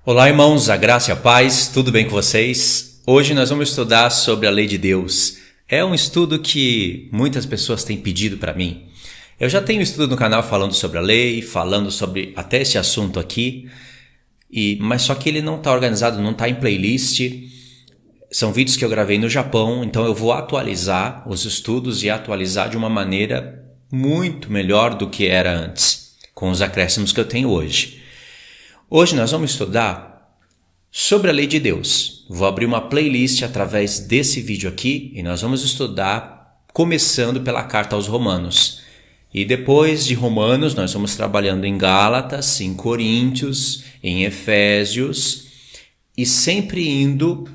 Olá, irmãos, a graça e a paz, tudo bem com vocês? Hoje nós vamos estudar sobre a lei de Deus. É um estudo que muitas pessoas têm pedido para mim. Eu já tenho estudo no canal falando sobre a lei, falando sobre até esse assunto aqui, mas só que ele não está organizado, não está em playlist. São vídeos que eu gravei no Japão, então eu vou atualizar os estudos e atualizar de uma maneira muito melhor do que era antes, com os acréscimos que eu tenho hoje. Hoje nós vamos estudar sobre a lei de Deus. Vou abrir uma playlist através desse vídeo aqui e nós vamos estudar começando pela carta aos Romanos. E depois de Romanos nós vamos trabalhando em Gálatas, em Coríntios, em Efésios e sempre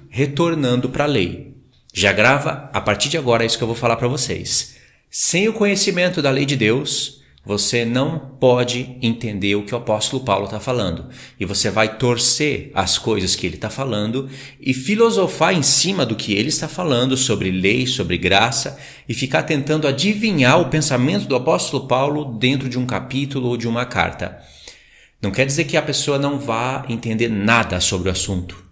retornando para a lei. Já grava, a partir de agora é isso que eu vou falar para vocês. Sem o conhecimento da lei de Deus, você não pode entender o que o apóstolo Paulo está falando. E você vai torcer as coisas que ele está falando e filosofar em cima do que ele está falando sobre lei, sobre graça e ficar tentando adivinhar o pensamento do apóstolo Paulo dentro de um capítulo ou de uma carta. Não quer dizer que a pessoa não vá entender nada sobre o assunto.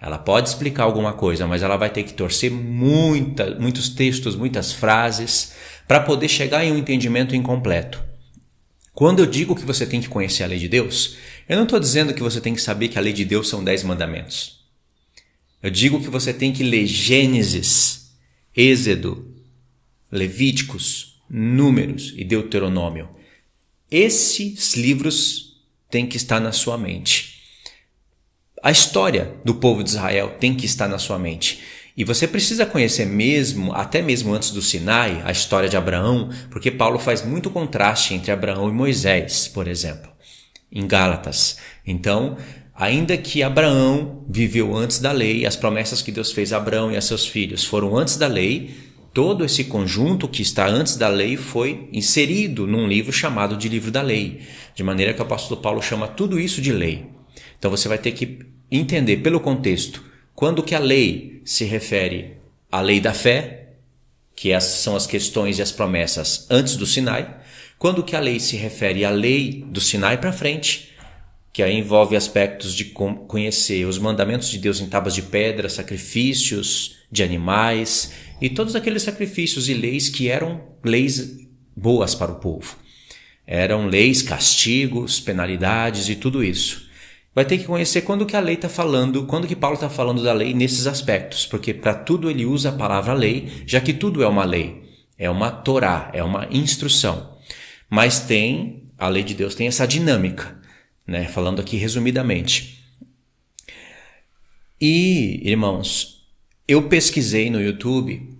Ela pode explicar alguma coisa, mas ela vai ter que torcer muitos textos, muitas frases para poder chegar em um entendimento incompleto. Quando eu digo que você tem que conhecer a lei de Deus, eu não estou dizendo que você tem que saber que a lei de Deus são 10 mandamentos. Eu digo que você tem que ler Gênesis, Êxodo, Levíticos, Números e Deuteronômio. Esses livros têm que estar na sua mente. A história do povo de Israel tem que estar na sua mente. E você precisa conhecer até mesmo antes do Sinai, a história de Abraão, porque Paulo faz muito contraste entre Abraão e Moisés, por exemplo, em Gálatas. Então, ainda que Abraão viveu antes da lei, as promessas que Deus fez a Abraão e a seus filhos foram antes da lei, todo esse conjunto que está antes da lei foi inserido num livro chamado de Livro da Lei, de maneira que o apóstolo Paulo chama tudo isso de lei. Então você vai ter que entender pelo contexto quando que a lei se refere à lei da fé, que essas são as questões e as promessas antes do Sinai, quando que a lei se refere à lei do Sinai para frente, que aí envolve aspectos de conhecer os mandamentos de Deus em tábuas de pedra, sacrifícios de animais e todos aqueles sacrifícios e leis que eram leis boas para o povo. Eram leis, castigos, penalidades e tudo isso. Vai ter que conhecer quando que a lei está falando, quando que Paulo está falando da lei nesses aspectos, porque para tudo ele usa a palavra lei, já que tudo é uma lei, é uma Torá, é uma instrução. Mas a lei de Deus tem essa dinâmica, né? Falando aqui resumidamente. E, irmãos, eu pesquisei no YouTube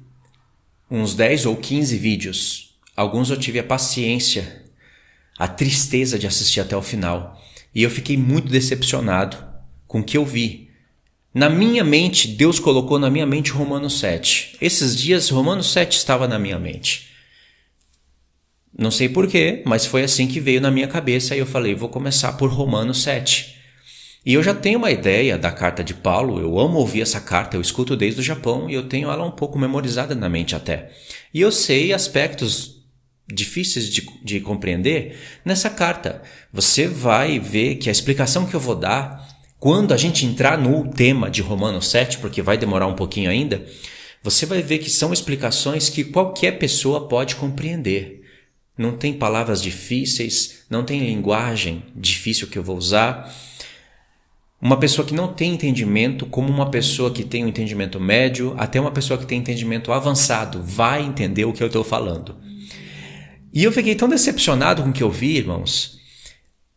uns 10 ou 15 vídeos. Alguns eu tive a paciência, a tristeza de assistir até o final. E eu fiquei muito decepcionado com o que eu vi. Na minha mente, Deus colocou na minha mente Romanos 7. Esses dias, Romanos 7 estava na minha mente. Não sei porquê, mas foi assim que veio na minha cabeça. E eu falei, vou começar por Romanos 7. E eu já tenho uma ideia da carta de Paulo. Eu amo ouvir essa carta, eu escuto desde o Japão. E eu tenho ela um pouco memorizada na mente até. E eu sei aspectos difíceis de compreender nessa carta. Você vai ver que a explicação que eu vou dar, quando a gente entrar no tema de Romanos 7, porque vai demorar um pouquinho ainda, você vai ver que são explicações que qualquer pessoa pode compreender. Não tem palavras difíceis, não tem linguagem difícil que eu vou usar. Uma pessoa que não tem entendimento, como uma pessoa que tem um entendimento médio, até uma pessoa que tem entendimento avançado, vai entender o que eu estou falando. E eu fiquei tão decepcionado com o que eu vi, irmãos,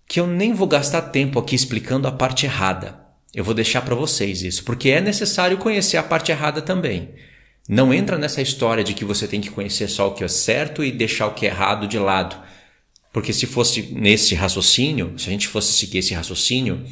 que eu nem vou gastar tempo aqui explicando a parte errada. Eu vou deixar para vocês isso, porque é necessário conhecer a parte errada também. Não entra nessa história de que você tem que conhecer só o que é certo e deixar o que é errado de lado. Porque se fosse nesse raciocínio, se a gente fosse seguir esse raciocínio,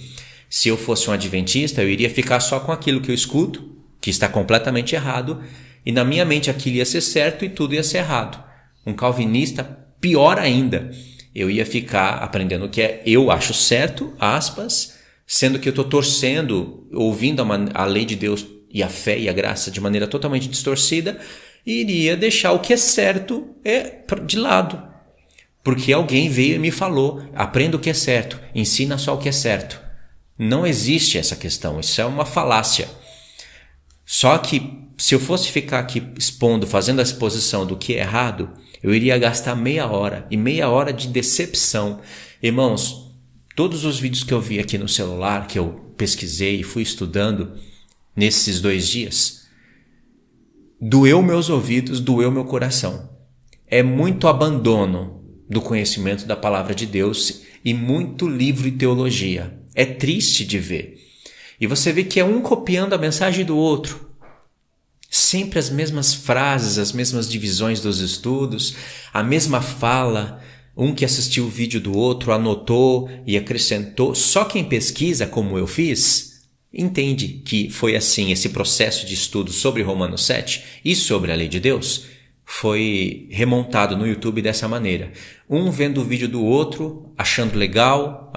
se eu fosse um adventista, eu iria ficar só com aquilo que eu escuto, que está completamente errado, e na minha mente aquilo ia ser certo e tudo ia ser errado. Um calvinista, pior ainda, eu ia ficar aprendendo o que eu acho certo, aspas, sendo que eu estou torcendo, ouvindo a lei de Deus e a fé e a graça de maneira totalmente distorcida, e iria deixar o que é certo de lado. Porque alguém veio e me falou, aprenda o que é certo, ensina só o que é certo. Não existe essa questão, isso é uma falácia. Só que se eu fosse ficar aqui expondo, fazendo a exposição do que é errado, eu iria gastar meia hora, e meia hora de decepção. Irmãos, todos os vídeos que eu vi aqui no celular, que eu pesquisei e fui estudando nesses 2 dias, doeu meus ouvidos, doeu meu coração. É muito abandono do conhecimento da palavra de Deus e muito livro e teologia. É triste de ver. E você vê que é um copiando a mensagem do outro. Sempre as mesmas frases, as mesmas divisões dos estudos, a mesma fala. Um que assistiu o vídeo do outro, anotou e acrescentou. Só quem pesquisa, como eu fiz, entende que foi assim, esse processo de estudo sobre Romanos 7 e sobre a lei de Deus foi remontado no YouTube dessa maneira. Um vendo o vídeo do outro, achando legal,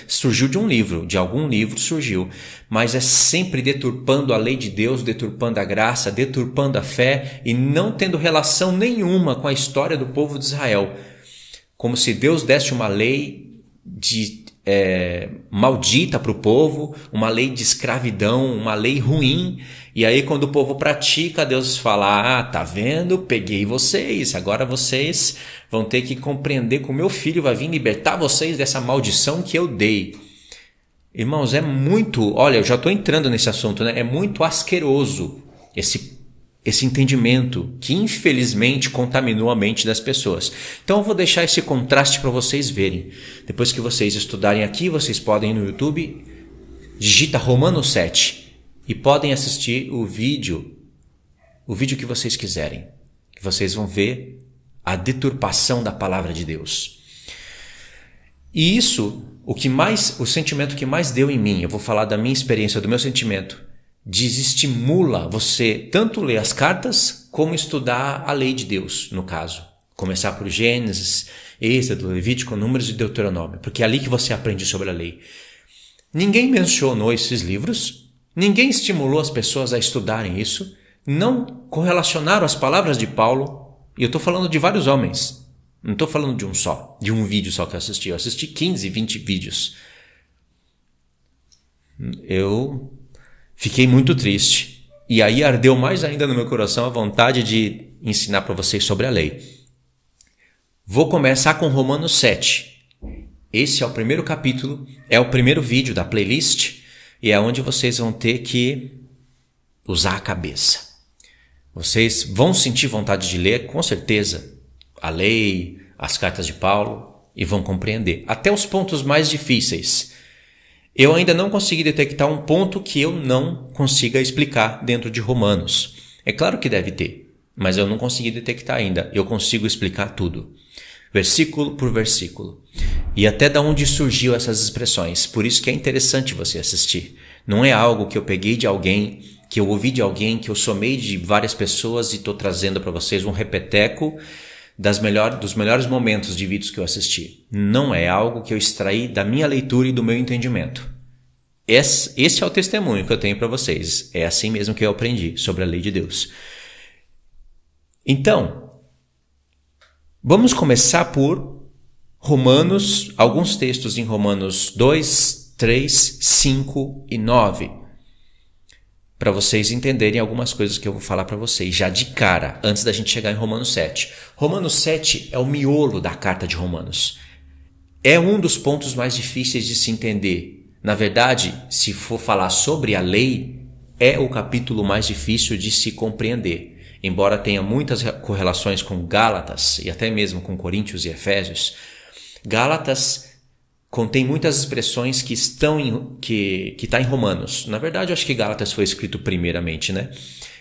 surgiu de um livro, de algum livro surgiu, mas é sempre deturpando a lei de Deus, deturpando a graça, deturpando a fé e não tendo relação nenhuma com a história do povo de Israel. Como se Deus desse uma lei maldita para o povo, uma lei de escravidão, uma lei ruim. E aí quando o povo pratica, Deus fala, tá vendo? Peguei vocês, agora vocês vão ter que compreender que o meu filho vai vir libertar vocês dessa maldição que eu dei. Irmãos, é muito, olha, eu já estou entrando nesse assunto, né? É muito asqueroso esse entendimento que infelizmente contaminou a mente das pessoas. Então eu vou deixar esse contraste para vocês verem. Depois que vocês estudarem aqui, vocês podem ir no YouTube, digita Romanos 7 e podem assistir o vídeo que vocês quiserem. Que vocês vão ver a deturpação da palavra de Deus. E isso, o sentimento que mais deu em mim, eu vou falar da minha experiência, do meu sentimento, desestimula você tanto ler as cartas como estudar a lei de Deus, no caso. Começar por Gênesis, Êxodo, Levítico, Números e Deuteronômio, porque é ali que você aprende sobre a lei. Ninguém mencionou esses livros, ninguém estimulou as pessoas a estudarem isso, não correlacionaram as palavras de Paulo, e eu estou falando de vários homens, não estou falando de um vídeo só que eu assisti 15, 20 vídeos. Eu fiquei muito triste. E aí ardeu mais ainda no meu coração a vontade de ensinar para vocês sobre a lei. Vou começar com Romanos 7. Esse é o primeiro capítulo, é o primeiro vídeo da playlist e é onde vocês vão ter que usar a cabeça. Vocês vão sentir vontade de ler, com certeza, a lei, as cartas de Paulo e vão compreender. Até os pontos mais difíceis. Eu ainda não consegui detectar um ponto que eu não consiga explicar dentro de Romanos. É claro que deve ter, mas eu não consegui detectar ainda. Eu consigo explicar tudo, versículo por versículo. E até de onde surgiu essas expressões. Por isso que é interessante você assistir. Não é algo que eu peguei de alguém, que eu ouvi de alguém, que eu somei de várias pessoas e estou trazendo para vocês um repeteco dos melhores momentos de vídeos que eu assisti. Não é algo que eu extraí da minha leitura e do meu entendimento. Esse é o testemunho que eu tenho para vocês. É assim mesmo que eu aprendi sobre a lei de Deus. Então, vamos começar por Romanos, alguns textos em Romanos 2, 3, 5 e 9. Para vocês entenderem algumas coisas que eu vou falar para vocês, já de cara, antes da gente chegar em Romanos 7. Romanos 7 é o miolo da carta de Romanos. É um dos pontos mais difíceis de se entender. Na verdade, se for falar sobre a lei, é o capítulo mais difícil de se compreender. Embora tenha muitas correlações com Gálatas e até mesmo com Coríntios e Efésios, Gálatas contém muitas expressões que está em Romanos. Na verdade, eu acho que Gálatas foi escrito primeiramente, né?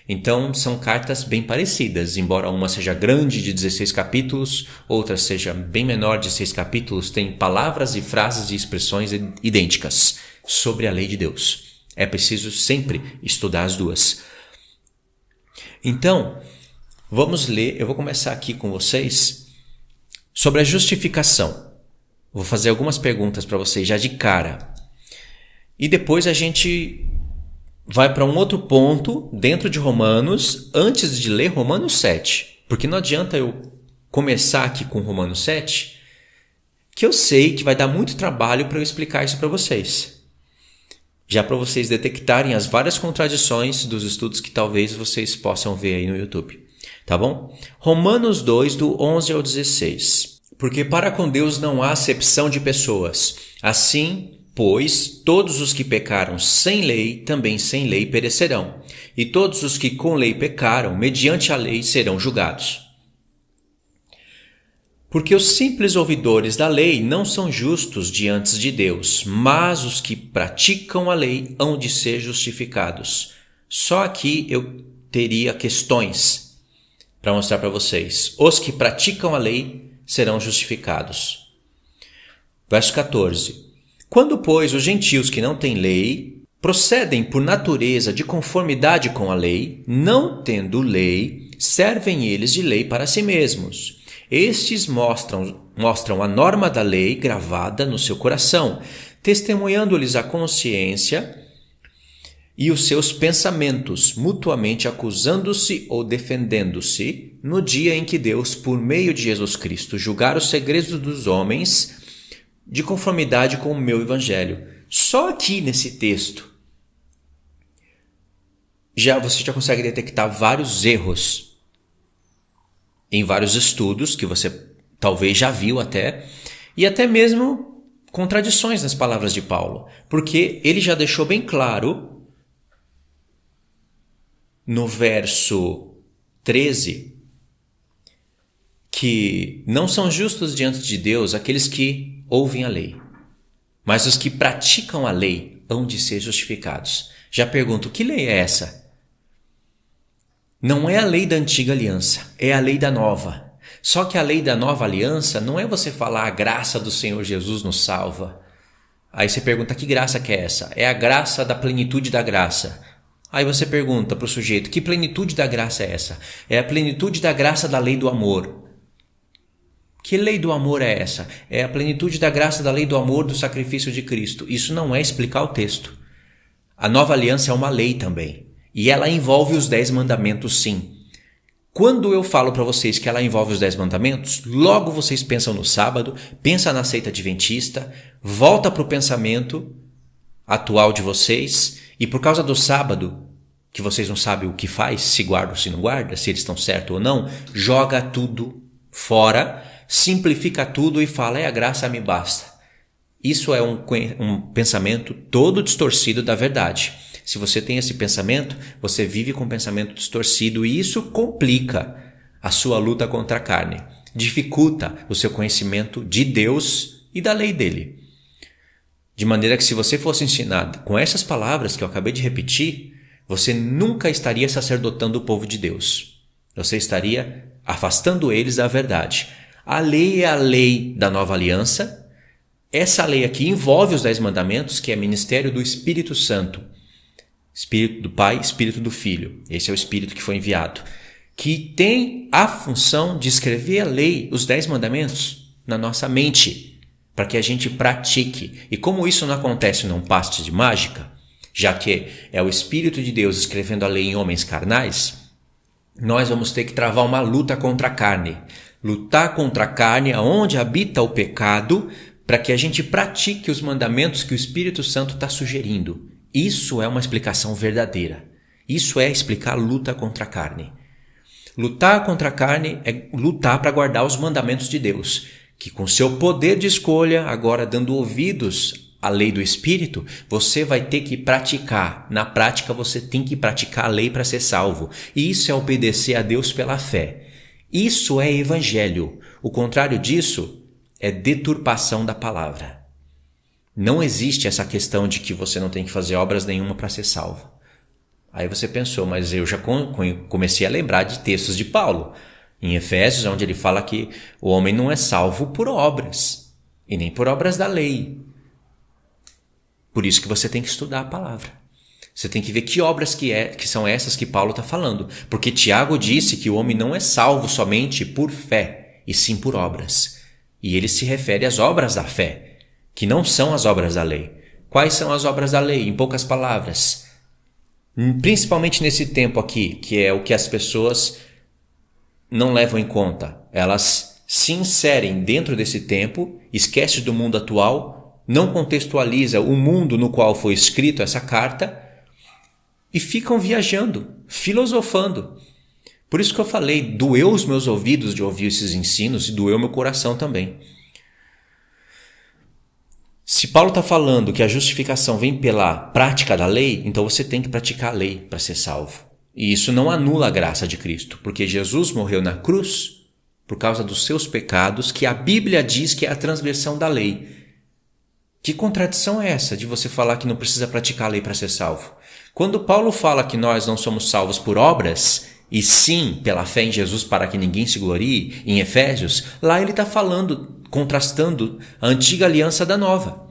Então, são cartas bem parecidas, embora uma seja grande, de 16 capítulos, outra seja bem menor, de 6 capítulos, tem palavras e frases e expressões idênticas sobre a lei de Deus. É preciso sempre estudar as duas. Então, vamos ler, eu vou começar aqui com vocês sobre a justificação. Vou fazer algumas perguntas para vocês já de cara. E depois a gente vai para um outro ponto dentro de Romanos, antes de ler Romanos 7. Porque não adianta eu começar aqui com Romanos 7, que eu sei que vai dar muito trabalho para eu explicar isso para vocês. já para vocês detectarem as várias contradições dos estudos que talvez vocês possam ver aí no YouTube. Tá bom? Romanos 2, do 11 ao 16. Porque para com Deus não há acepção de pessoas. Assim, pois, todos os que pecaram sem lei, também sem lei perecerão. E todos os que com lei pecaram, mediante a lei, serão julgados. Porque os simples ouvidores da lei não são justos diante de Deus, mas os que praticam a lei hão de ser justificados. Só aqui eu teria questões para mostrar para vocês. Os que praticam a lei serão justificados. Verso 14. Quando, pois, os gentios que não têm lei procedem por natureza de conformidade com a lei, não tendo lei, servem eles de lei para si mesmos. Estes mostram a norma da lei gravada no seu coração, testemunhando-lhes a consciência e os seus pensamentos, mutuamente acusando-se ou defendendo-se, no dia em que Deus, por meio de Jesus Cristo, julgar os segredos dos homens de conformidade com o meu evangelho. Só aqui nesse texto, você já consegue detectar vários erros em vários estudos que você talvez já viu até, e até mesmo contradições nas palavras de Paulo, porque ele já deixou bem claro no verso 13 que não são justos diante de Deus aqueles que ouvem a lei, mas os que praticam a lei hão de ser justificados. Já pergunto, que lei é essa? Não é a lei da antiga aliança, é a lei da nova. Só que a lei da nova aliança não é você falar a graça do Senhor Jesus nos salva. Aí você pergunta, que graça que é essa? É a graça da plenitude da graça. Aí você pergunta para o sujeito, que plenitude da graça é essa? É a plenitude da graça da lei do amor. Que lei do amor é essa? É a plenitude da graça da lei do amor do sacrifício de Cristo. Isso não é explicar o texto. A nova aliança é uma lei também. E ela envolve os 10 mandamentos, sim. Quando eu falo para vocês que ela envolve os 10 mandamentos, logo vocês pensam no sábado, pensam na seita adventista, volta para o pensamento atual de vocês, e por causa do sábado, que vocês não sabem o que faz, se guarda ou se não guarda, se eles estão certos ou não, joga tudo fora, simplifica tudo e fala, a graça me basta. Isso é um pensamento todo distorcido da verdade. Se você tem esse pensamento, você vive com um pensamento distorcido e isso complica a sua luta contra a carne. Dificulta o seu conhecimento de Deus e da lei dele. De maneira que se você fosse ensinado com essas palavras que eu acabei de repetir, você nunca estaria sacerdotando o povo de Deus. Você estaria afastando eles da verdade. A lei é a lei da nova aliança. Essa lei aqui envolve os 10 mandamentos, que é ministério do Espírito Santo. Espírito do Pai, Espírito do Filho. Esse é o Espírito que foi enviado. Que tem a função de escrever a lei, os 10 mandamentos, na nossa mente, para que a gente pratique. E como isso não acontece num passe de mágica, já que é o Espírito de Deus escrevendo a lei em homens carnais, nós vamos ter que travar uma luta contra a carne. Lutar contra a carne, aonde habita o pecado, para que a gente pratique os mandamentos que o Espírito Santo está sugerindo. Isso é uma explicação verdadeira. Isso é explicar a luta contra a carne. Lutar contra a carne é lutar para guardar os mandamentos de Deus, que com seu poder de escolha, agora dando ouvidos à lei do Espírito, você vai ter que praticar. Na prática, você tem que praticar a lei para ser salvo. E isso é obedecer a Deus pela fé. Isso é evangelho. O contrário disso é deturpação da palavra. Não existe essa questão de que você não tem que fazer obras nenhuma para ser salvo. Aí você pensou, mas eu já comecei a lembrar de textos de Paulo, em Efésios, onde ele fala que o homem não é salvo por obras, e nem por obras da lei. Por isso que você tem que estudar a palavra. Você tem que ver que obras que são essas que Paulo está falando. Porque Tiago disse que o homem não é salvo somente por fé, e sim por obras. E ele se refere às obras da fé, que não são as obras da lei. Quais são as obras da lei? Em poucas palavras. Principalmente nesse tempo aqui, que é o que as pessoas não levam em conta. Elas se inserem dentro desse tempo, esquecem do mundo atual, não contextualiza o mundo no qual foi escrito essa carta e ficam viajando, filosofando. Por isso que eu falei, doeu os meus ouvidos de ouvir esses ensinos e doeu meu coração também. Se Paulo está falando que a justificação vem pela prática da lei, então você tem que praticar a lei para ser salvo. E isso não anula a graça de Cristo, porque Jesus morreu na cruz por causa dos seus pecados, que a Bíblia diz que é a transgressão da lei. Que contradição é essa de você falar que não precisa praticar a lei para ser salvo? Quando Paulo fala que nós não somos salvos por obras, e sim pela fé em Jesus para que ninguém se glorie, em Efésios, lá ele está falando, contrastando a antiga aliança da nova.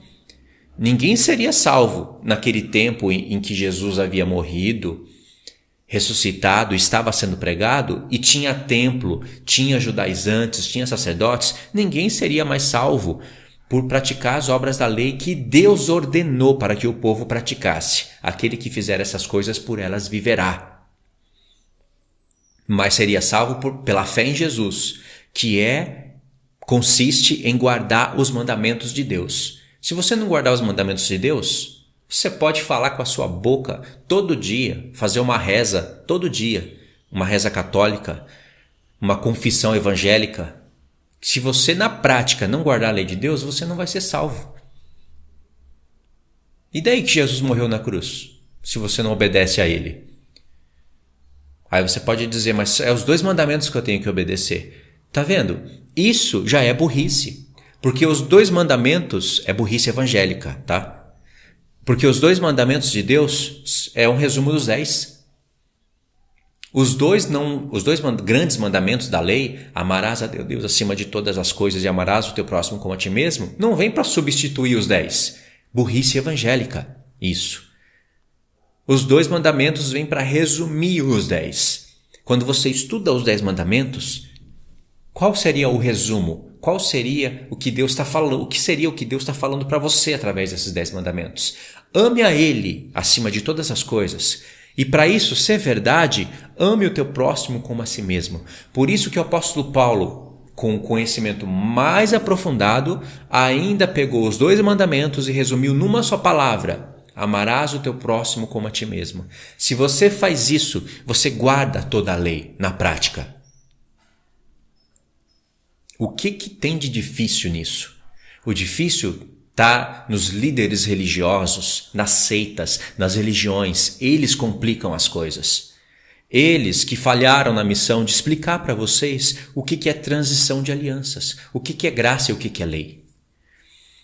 Ninguém seria salvo naquele tempo em que Jesus havia morrido, ressuscitado, estava sendo pregado e tinha templo, tinha judaizantes, tinha sacerdotes. Ninguém seria mais salvo por praticar as obras da lei que Deus ordenou para que o povo praticasse. Aquele que fizer essas coisas, por elas viverá. Mas seria salvo pela fé em Jesus, que consiste em guardar os mandamentos de Deus. Se você não guardar os mandamentos de Deus, você pode falar com a sua boca todo dia, fazer uma reza todo dia, uma reza católica, uma confissão evangélica. Se você na prática não guardar a lei de Deus, você não vai ser salvo. E daí que Jesus morreu na cruz, se você não obedece a ele? Aí você pode dizer, mas é os 2 mandamentos que eu tenho que obedecer. Tá vendo? Isso já é burrice. Porque os 2 mandamentos é burrice evangélica, tá? Porque os 2 mandamentos de Deus é um resumo dos 10. Os dois grandes mandamentos da lei, amarás a Deus acima de todas as coisas e amarás o teu próximo como a ti mesmo, não vem para substituir os 10. Burrice evangélica, isso. Os 2 mandamentos vêm para resumir os 10. Quando você estuda os 10 mandamentos, qual seria o resumo? Qual seria o que Deus está falando? O que seria o que Deus está falando para você através desses 10 mandamentos? Ame a Ele acima de todas as coisas. E para isso ser verdade, ame o teu próximo como a si mesmo. Por isso que o apóstolo Paulo, com um conhecimento mais aprofundado, ainda pegou os 2 mandamentos e resumiu numa só palavra: amarás o teu próximo como a ti mesmo. Se você faz isso, você guarda toda a lei na prática. O que tem de difícil nisso? O difícil está nos líderes religiosos, nas seitas, nas religiões. Eles complicam as coisas. Eles que falharam na missão de explicar para vocês o que é transição de alianças, o que é graça e o que é lei.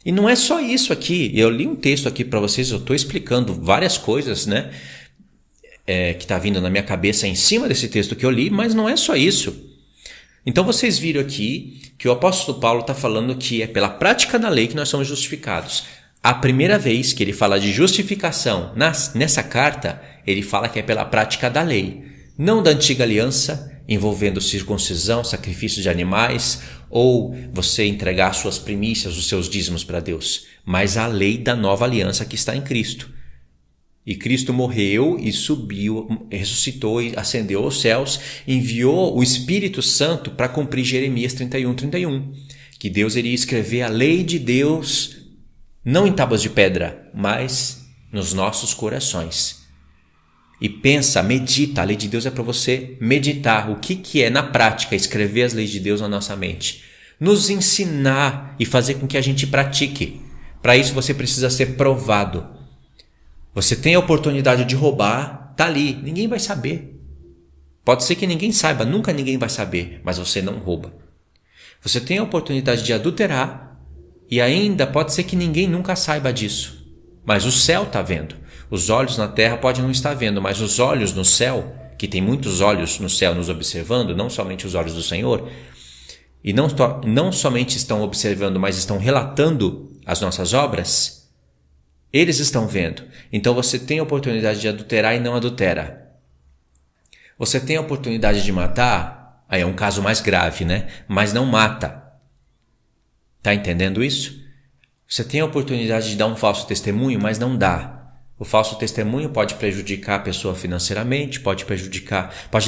E não é só isso aqui. Eu li um texto aqui para vocês, eu estou explicando várias coisas, né? Que está vindo na minha cabeça em cima desse texto que eu li, mas não é só isso. Então vocês viram aqui que o apóstolo Paulo está falando que é pela prática da lei que nós somos justificados. A primeira vez que ele fala de justificação nessa carta, ele fala que é pela prática da lei, não da antiga aliança, envolvendo circuncisão, sacrifício de animais, ou você entregar suas primícias, os seus dízimos para Deus, mas a lei da nova aliança que está em Cristo. E Cristo morreu e subiu, ressuscitou e ascendeu aos céus, enviou o Espírito Santo para cumprir Jeremias 31:31, que Deus iria escrever a lei de Deus, não em tábuas de pedra, mas nos nossos corações. E pensa, medita, a lei de Deus é para você meditar. O que é na prática escrever as leis de Deus na nossa mente? Nos ensinar e fazer com que a gente pratique. Para isso você precisa ser provado. Você tem a oportunidade de roubar, tá ali, ninguém vai saber. Pode ser que ninguém saiba, nunca ninguém vai saber, mas você não rouba. Você tem a oportunidade de adulterar e ainda pode ser que ninguém nunca saiba disso. Mas o céu está vendo. Os olhos na terra podem não estar vendo, mas os olhos no céu, que tem muitos olhos no céu nos observando, não somente os olhos do Senhor, e não somente estão observando, mas estão relatando as nossas obras, eles estão vendo. Então você tem a oportunidade de adulterar e não adultera. Você tem a oportunidade de matar, aí é um caso mais grave, né? Mas não mata. Tá entendendo isso? Você tem a oportunidade de dar um falso testemunho, mas não dá. O falso testemunho pode prejudicar a pessoa financeiramente, pode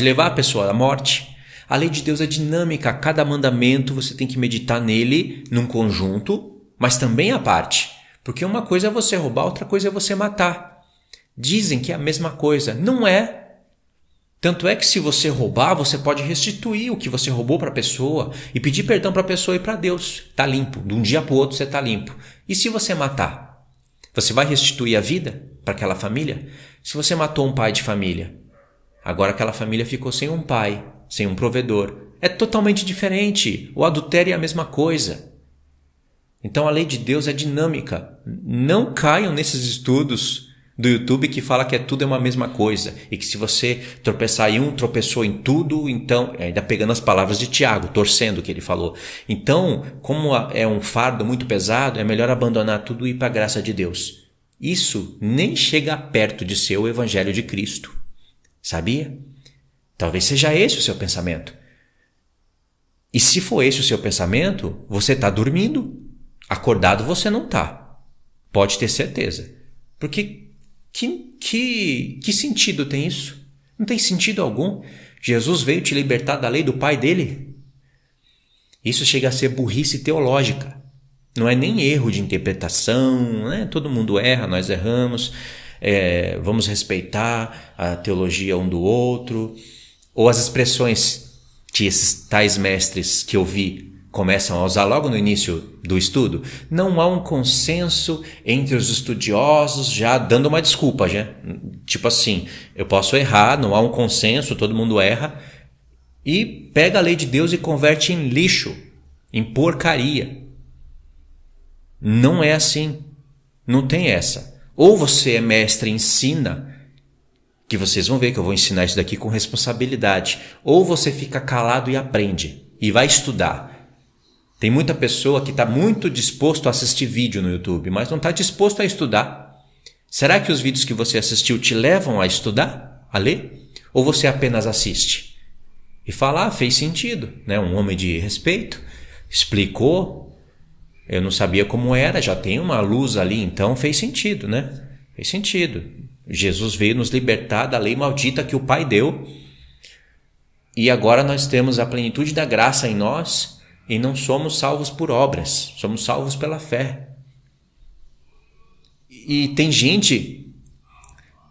levar a pessoa à morte. A lei de Deus é dinâmica. Cada mandamento você tem que meditar nele num conjunto, mas também à parte. Porque uma coisa é você roubar, outra coisa é você matar. Dizem que é a mesma coisa. Não é. Tanto é que se você roubar, você pode restituir o que você roubou para a pessoa e pedir perdão para a pessoa e para Deus. Está limpo. De um dia para o outro você está limpo. E se você matar? Você vai restituir a vida para aquela família? Se você matou um pai de família, agora aquela família ficou sem um pai, sem um provedor. É totalmente diferente. O adultério é a mesma coisa. Então a lei de Deus é dinâmica. Não caiam nesses estudos do YouTube que fala que tudo é uma mesma coisa e que se você tropeçar em um, tropeçou em tudo, então, ainda pegando as palavras de Tiago, torcendo o que ele falou. Então, como é um fardo muito pesado, é melhor abandonar tudo e ir para a graça de Deus. Isso nem chega perto de ser o Evangelho de Cristo. Sabia? Talvez seja esse o seu pensamento. E se for esse o seu pensamento, você está dormindo. Acordado você não está. Pode ter certeza. Porque que sentido tem isso? Não tem sentido algum. Jesus veio te libertar da lei do pai dele. Isso chega a ser burrice teológica. Não é nem erro de interpretação, né? Todo mundo erra, nós erramos. Vamos respeitar a teologia um do outro. Ou as expressões que esses tais mestres que eu vi começam a usar logo no início do estudo. Não há um consenso entre os estudiosos, já dando uma desculpa, já. Tipo assim, eu posso errar, não há um consenso, todo mundo erra, e pega a lei de Deus e converte em lixo, em porcaria. Não é assim. Não tem essa. Ou você é mestre e ensina, que vocês vão ver que eu vou ensinar isso daqui com responsabilidade, ou você fica calado e aprende, e vai estudar. Tem muita pessoa que está muito disposto a assistir vídeo no YouTube, mas não está disposto a estudar. Será que os vídeos que você assistiu te levam a estudar, a ler? Ou você apenas assiste? E fala, fez sentido, né? Um homem de respeito, explicou, eu não sabia como era, já tem uma luz ali, então fez sentido, né? Fez sentido. Jesus veio nos libertar da lei maldita que o Pai deu, e agora nós temos a plenitude da graça em nós, e não somos salvos por obras, somos salvos pela fé. E tem gente,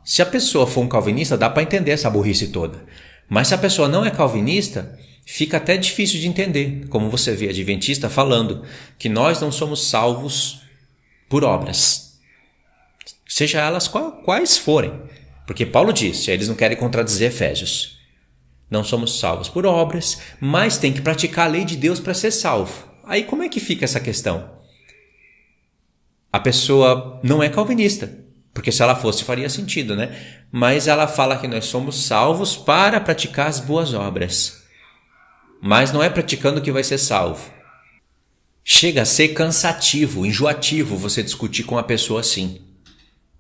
se a pessoa for um calvinista, dá para entender essa burrice toda. Mas se a pessoa não é calvinista, fica até difícil de entender. Como você vê adventista falando que nós não somos salvos por obras. Seja elas quais forem. Porque Paulo disse, eles não querem contradizer Efésios. Não somos salvos por obras, mas tem que praticar a lei de Deus para ser salvo. Aí como é que fica essa questão? A pessoa não é calvinista, porque se ela fosse faria sentido, né? Mas ela fala que nós somos salvos para praticar as boas obras. Mas não é praticando que vai ser salvo. Chega a ser cansativo, enjoativo você discutir com uma pessoa assim.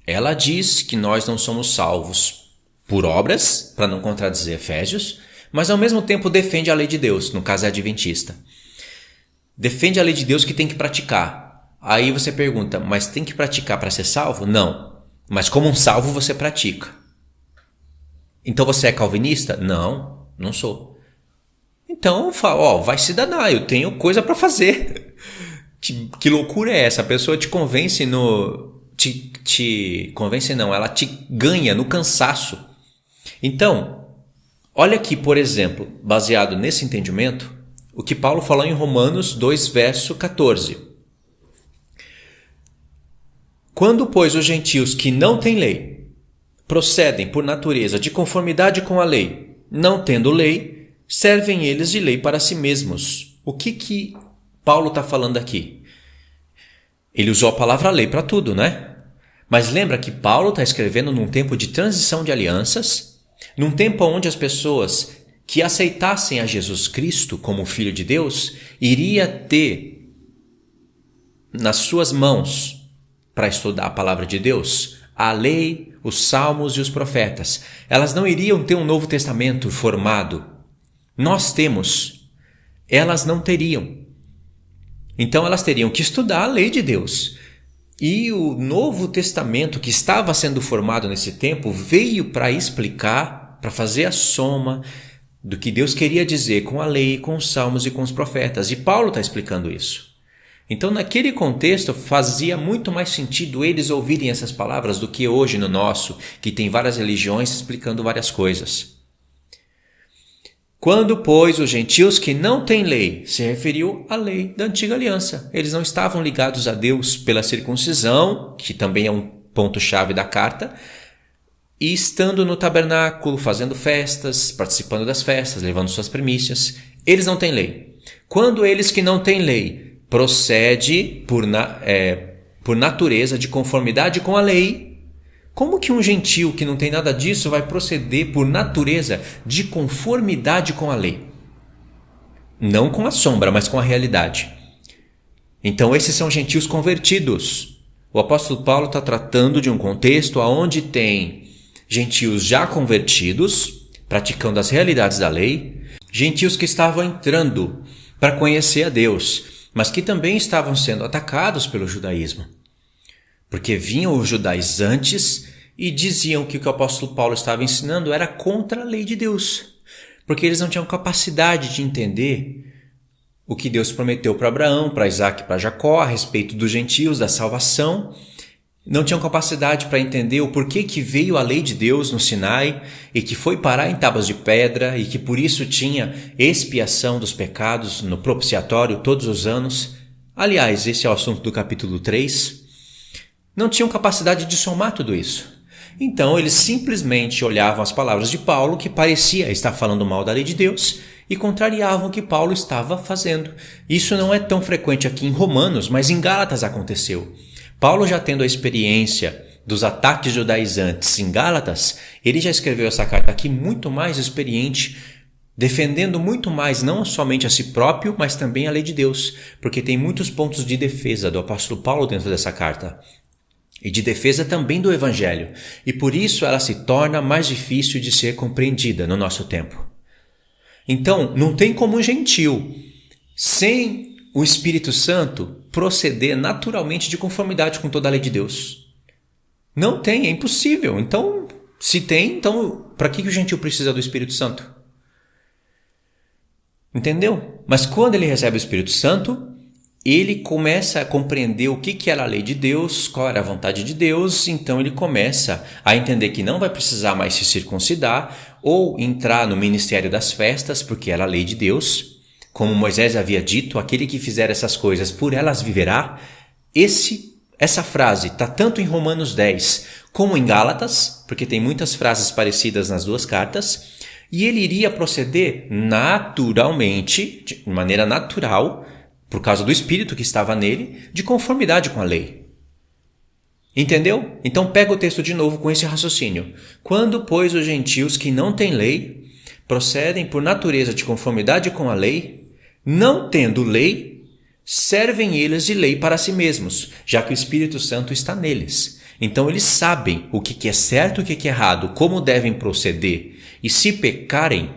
Ela diz que nós não somos salvos por obras, para não contradizer Efésios, mas ao mesmo tempo defende a lei de Deus, no caso é adventista. Defende a lei de Deus que tem que praticar. Aí você pergunta, mas tem que praticar para ser salvo? Não. Mas como um salvo você pratica. Então você é calvinista? Não, não sou. Então vai se danar, eu tenho coisa para fazer. Que loucura é essa? A pessoa te convence convence não, ela te ganha no cansaço. Então, olha aqui, por exemplo, baseado nesse entendimento, o que Paulo falou em Romanos 2, verso 14. Quando, pois, os gentios que não têm lei procedem por natureza de conformidade com a lei, não tendo lei, servem eles de lei para si mesmos. O que Paulo está falando aqui? Ele usou a palavra lei para tudo, né? Mas lembra que Paulo está escrevendo num tempo de transição de alianças, num tempo onde as pessoas que aceitassem a Jesus Cristo como Filho de Deus iria ter nas suas mãos, para estudar a palavra de Deus, a lei, os salmos e os profetas. Elas não iriam ter um Novo Testamento formado. Nós temos. Elas não teriam. Então elas teriam que estudar a lei de Deus. E o Novo Testamento que estava sendo formado nesse tempo veio para explicar, para fazer a soma do que Deus queria dizer com a lei, com os salmos e com os profetas. E Paulo está explicando isso. Então, naquele contexto, fazia muito mais sentido eles ouvirem essas palavras do que hoje no nosso, que tem várias religiões explicando várias coisas. Quando, pois, os gentios que não têm lei, se referiu à lei da antiga aliança. Eles não estavam ligados a Deus pela circuncisão, que também é um ponto-chave da carta, e estando no tabernáculo, fazendo festas, participando das festas, levando suas primícias. Eles não têm lei. Quando eles que não têm lei procede por natureza de conformidade com a lei, como que um gentio que não tem nada disso vai proceder por natureza de conformidade com a lei? Não com a sombra, mas com a realidade. Então esses são gentios convertidos. O apóstolo Paulo está tratando de um contexto onde tem gentios já convertidos, praticando as realidades da lei, gentios que estavam entrando para conhecer a Deus, mas que também estavam sendo atacados pelo judaísmo. Porque vinham os judaizantes e diziam que o que o apóstolo Paulo estava ensinando era contra a lei de Deus. Porque eles não tinham capacidade de entender o que Deus prometeu para Abraão, para Isaac e para Jacó a respeito dos gentios, da salvação. Não tinham capacidade para entender o porquê que veio a lei de Deus no Sinai e que foi parar em tábuas de pedra e que por isso tinha expiação dos pecados no propiciatório todos os anos. Aliás, esse é o assunto do capítulo 3. Não tinham capacidade de somar tudo isso. Então eles simplesmente olhavam as palavras de Paulo, que parecia estar falando mal da lei de Deus, e contrariavam o que Paulo estava fazendo. Isso não é tão frequente aqui em Romanos, mas em Gálatas aconteceu. Paulo, já tendo a experiência dos ataques judaizantes em Gálatas, ele já escreveu essa carta aqui muito mais experiente, defendendo muito mais não somente a si próprio, mas também a lei de Deus, porque tem muitos pontos de defesa do apóstolo Paulo dentro dessa carta. E de defesa também do Evangelho, e por isso ela se torna mais difícil de ser compreendida no nosso tempo. Então, não tem como um gentil, sem o Espírito Santo, proceder naturalmente de conformidade com toda a lei de Deus. Não tem, é impossível. Então, se tem, então para que o gentil precisa do Espírito Santo? Entendeu? Mas quando ele recebe o Espírito Santo, ele começa a compreender o que era a lei de Deus, qual era a vontade de Deus, então ele começa a entender que não vai precisar mais se circuncidar ou entrar no ministério das festas, porque era a lei de Deus. Como Moisés havia dito, aquele que fizer essas coisas, por elas viverá. Essa frase está tanto em Romanos 10 como em Gálatas, porque tem muitas frases parecidas nas duas cartas, e ele iria proceder naturalmente, de maneira natural, por causa do Espírito que estava nele, de conformidade com a lei. Entendeu? Então pega o texto de novo com esse raciocínio. Quando, pois, os gentios que não têm lei procedem por natureza de conformidade com a lei, não tendo lei, servem eles de lei para si mesmos, já que o Espírito Santo está neles. Então eles sabem o que é certo e o que é errado, como devem proceder. E se pecarem,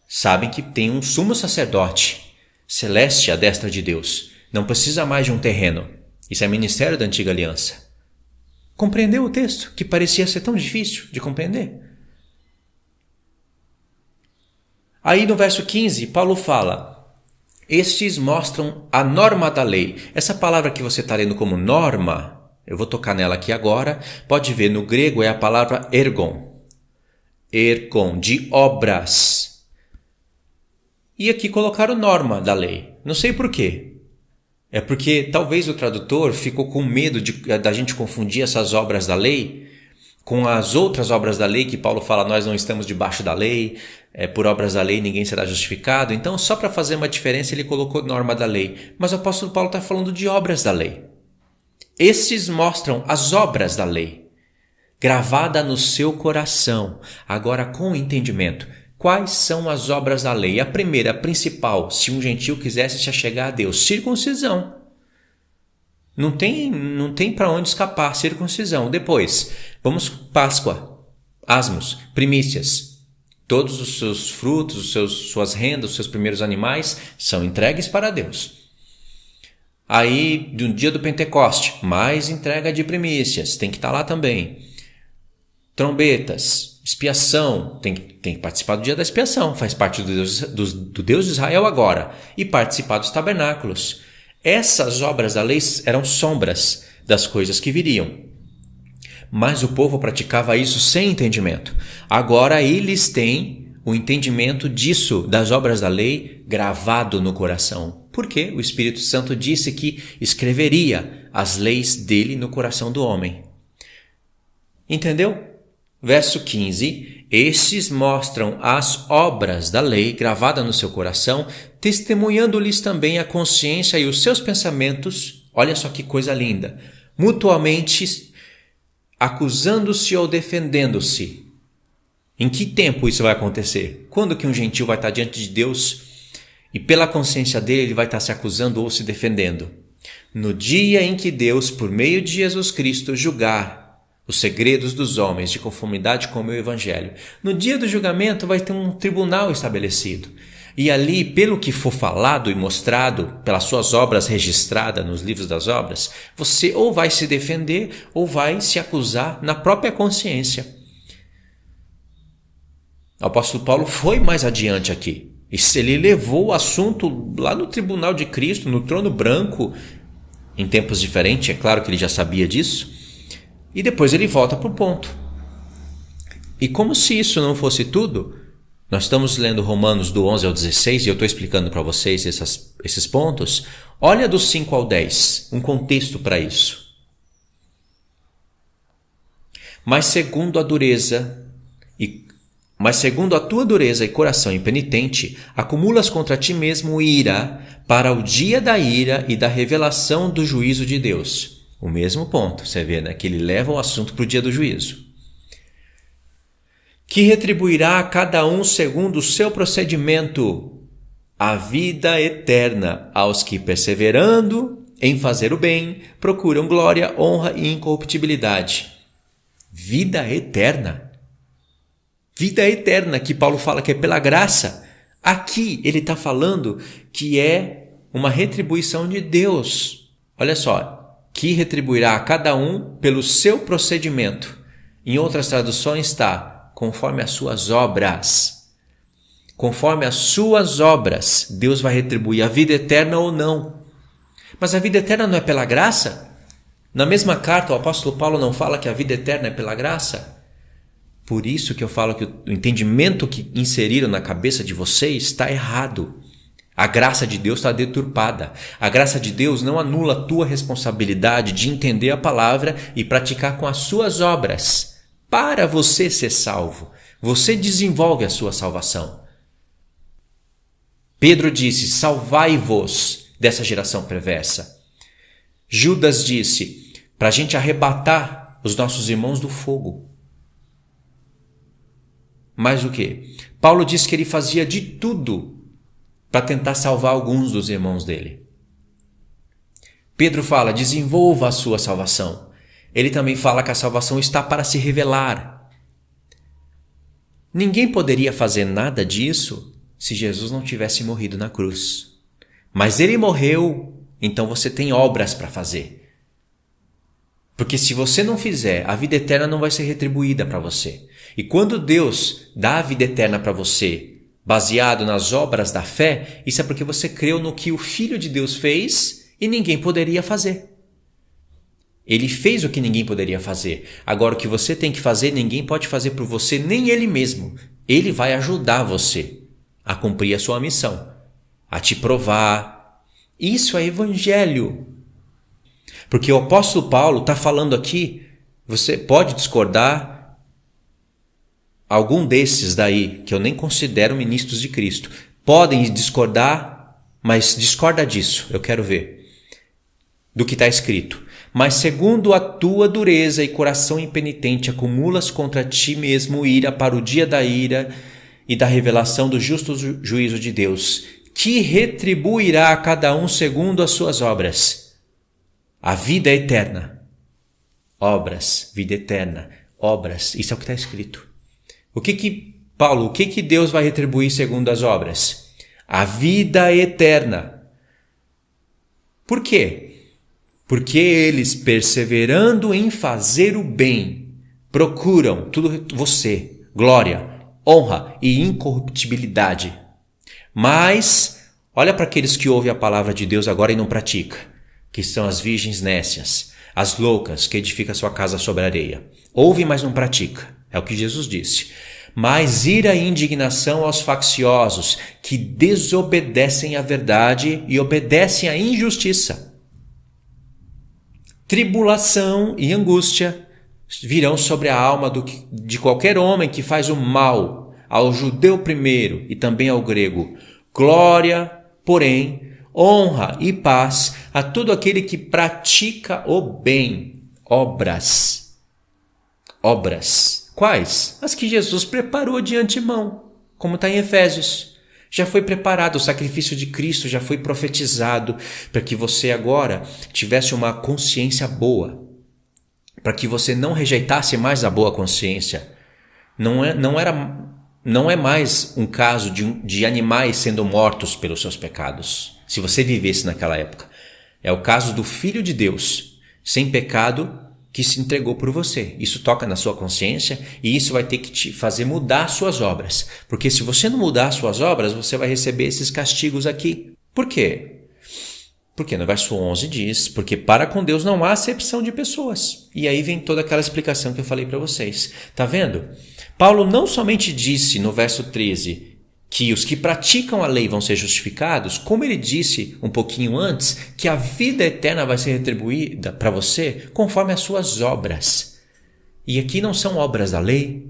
sabem que tem um sumo sacerdote celeste à destra de Deus. Não precisa mais de um terreno. Isso é ministério da antiga aliança. Compreendeu o texto, que parecia ser tão difícil de compreender? Aí no verso 15, Paulo fala: estes mostram a norma da lei. Essa palavra que você está lendo como norma, eu vou tocar nela aqui agora. Pode ver, no grego é a palavra ergon. Ergon, de obras. E aqui colocaram norma da lei. Não sei por quê. É porque talvez o tradutor ficou com medo da gente confundir essas obras da lei com as outras obras da lei que Paulo fala, nós não estamos debaixo da lei, por obras da lei ninguém será justificado. Então, só para fazer uma diferença, ele colocou norma da lei. Mas o apóstolo Paulo está falando de obras da lei. Esses mostram as obras da lei, gravada no seu coração, agora com entendimento. Quais são as obras da lei? A primeira, a principal, se um gentio quisesse se achegar a Deus, circuncisão. Não tem para onde escapar, circuncisão. Depois, vamos Páscoa, asmos, primícias. Todos os seus frutos, suas rendas, os seus primeiros animais são entregues para Deus. Aí, no dia do Pentecoste, mais entrega de primícias, tem que estar lá também. Trombetas, expiação, tem que participar do dia da expiação, faz parte do Deus de Israel agora. E participar dos tabernáculos. Essas obras da lei eram sombras das coisas que viriam. Mas o povo praticava isso sem entendimento. Agora eles têm o entendimento disso, das obras da lei, gravado no coração. Porque o Espírito Santo disse que escreveria as leis dele no coração do homem. Entendeu? Verso 15. Estes mostram as obras da lei gravada no seu coração, testemunhando-lhes também a consciência e os seus pensamentos, olha só que coisa linda, mutuamente acusando-se ou defendendo-se. Em que tempo isso vai acontecer? Quando que um gentil vai estar diante de Deus e pela consciência dele ele vai estar se acusando ou se defendendo? No dia em que Deus, por meio de Jesus Cristo, julgar os segredos dos homens de conformidade com o meu evangelho. No dia do julgamento vai ter um tribunal estabelecido. E ali, pelo que for falado e mostrado, pelas suas obras registradas nos livros das obras, você ou vai se defender ou vai se acusar na própria consciência. O apóstolo Paulo foi mais adiante aqui. E ele levou o assunto lá no tribunal de Cristo, no trono branco, em tempos diferentes, é claro que ele já sabia disso. E depois ele volta para o ponto. E como se isso não fosse tudo, nós estamos lendo Romanos do 11 ao 16 e eu estou explicando para vocês esses pontos. Olha do 5 ao 10, um contexto para isso. Mas segundo a tua dureza e coração impenitente, acumulas contra ti mesmo ira para o dia da ira e da revelação do juízo de Deus. O mesmo ponto, você vê, né? Que ele leva o assunto para o dia do juízo. Que retribuirá a cada um segundo o seu procedimento a vida eterna aos que, perseverando em fazer o bem, procuram glória, honra e incorruptibilidade. Vida eterna. Vida eterna, que Paulo fala que é pela graça. Aqui ele está falando que é uma retribuição de Deus. Olha só. Que retribuirá a cada um pelo seu procedimento. Em outras traduções está, conforme as suas obras. Conforme as suas obras, Deus vai retribuir a vida eterna ou não. Mas a vida eterna não é pela graça? Na mesma carta, o apóstolo Paulo não fala que a vida eterna é pela graça? Por isso que eu falo que o entendimento que inseriram na cabeça de vocês está errado. A graça de Deus está deturpada. A graça de Deus não anula a tua responsabilidade de entender a palavra e praticar com as suas obras. Para você ser salvo, você desenvolve a sua salvação. Pedro disse, salvai-vos dessa geração perversa. Judas disse, para a gente arrebatar os nossos irmãos do fogo. Mas o quê? Paulo disse que ele fazia de tudo para tentar salvar alguns dos irmãos dele. Pedro fala, desenvolva a sua salvação. Ele também fala que a salvação está para se revelar. Ninguém poderia fazer nada disso se Jesus não tivesse morrido na cruz. Mas ele morreu, então você tem obras para fazer. Porque se você não fizer, a vida eterna não vai ser retribuída para você. E quando Deus dá a vida eterna para você, baseado nas obras da fé, isso é porque você creu no que o Filho de Deus fez e ninguém poderia fazer. Ele fez o que ninguém poderia fazer. Agora o que você tem que fazer, ninguém pode fazer por você, nem ele mesmo. Ele vai ajudar você a cumprir a sua missão, a te provar. Isso é evangelho. Porque o apóstolo Paulo está falando aqui, você pode discordar, algum desses daí, que eu nem considero ministros de Cristo, podem discordar, mas discorda disso, eu quero ver, do que está escrito. Mas segundo a tua dureza e coração impenitente, acumulas contra ti mesmo ira para o dia da ira e da revelação do justo juízo de Deus, que retribuirá a cada um segundo as suas obras. A vida eterna. Obras, vida eterna, obras, isso é o que está escrito. O que Deus vai retribuir segundo as obras? A vida eterna. Por quê? Porque eles, perseverando em fazer o bem, procuram, glória, honra e incorruptibilidade. Mas, Olha para aqueles que ouvem a palavra de Deus agora e não praticam, que são as virgens nécias, as loucas que edificam sua casa sobre a areia. Ouve, mas não pratica. É o que Jesus disse. Mas ira e indignação aos facciosos que desobedecem à verdade e obedecem à injustiça. Tribulação e angústia virão sobre a alma de qualquer homem que faz o mal, ao judeu primeiro e também ao grego. Glória, porém, honra e paz a todo aquele que pratica o bem. Obras. Quais? As que Jesus preparou de antemão, como está em Efésios. Já foi preparado, o sacrifício de Cristo já foi profetizado para que você agora tivesse uma consciência boa, para que você não rejeitasse mais a boa consciência. Não é mais um caso de animais sendo mortos pelos seus pecados, se você vivesse naquela época. É o caso do Filho de Deus, sem pecado, que se entregou por você. Isso toca na sua consciência e isso vai ter que te fazer mudar suas obras. Porque se você não mudar suas obras, você vai receber esses castigos aqui. Por quê? Porque no verso 11 diz, porque para com Deus não há acepção de pessoas. E aí vem toda aquela explicação que eu falei para vocês. Tá vendo? Paulo não somente disse no verso 13 que os que praticam a lei vão ser justificados, como ele disse um pouquinho antes, que a vida eterna vai ser retribuída para você conforme as suas obras. E aqui não são obras da lei,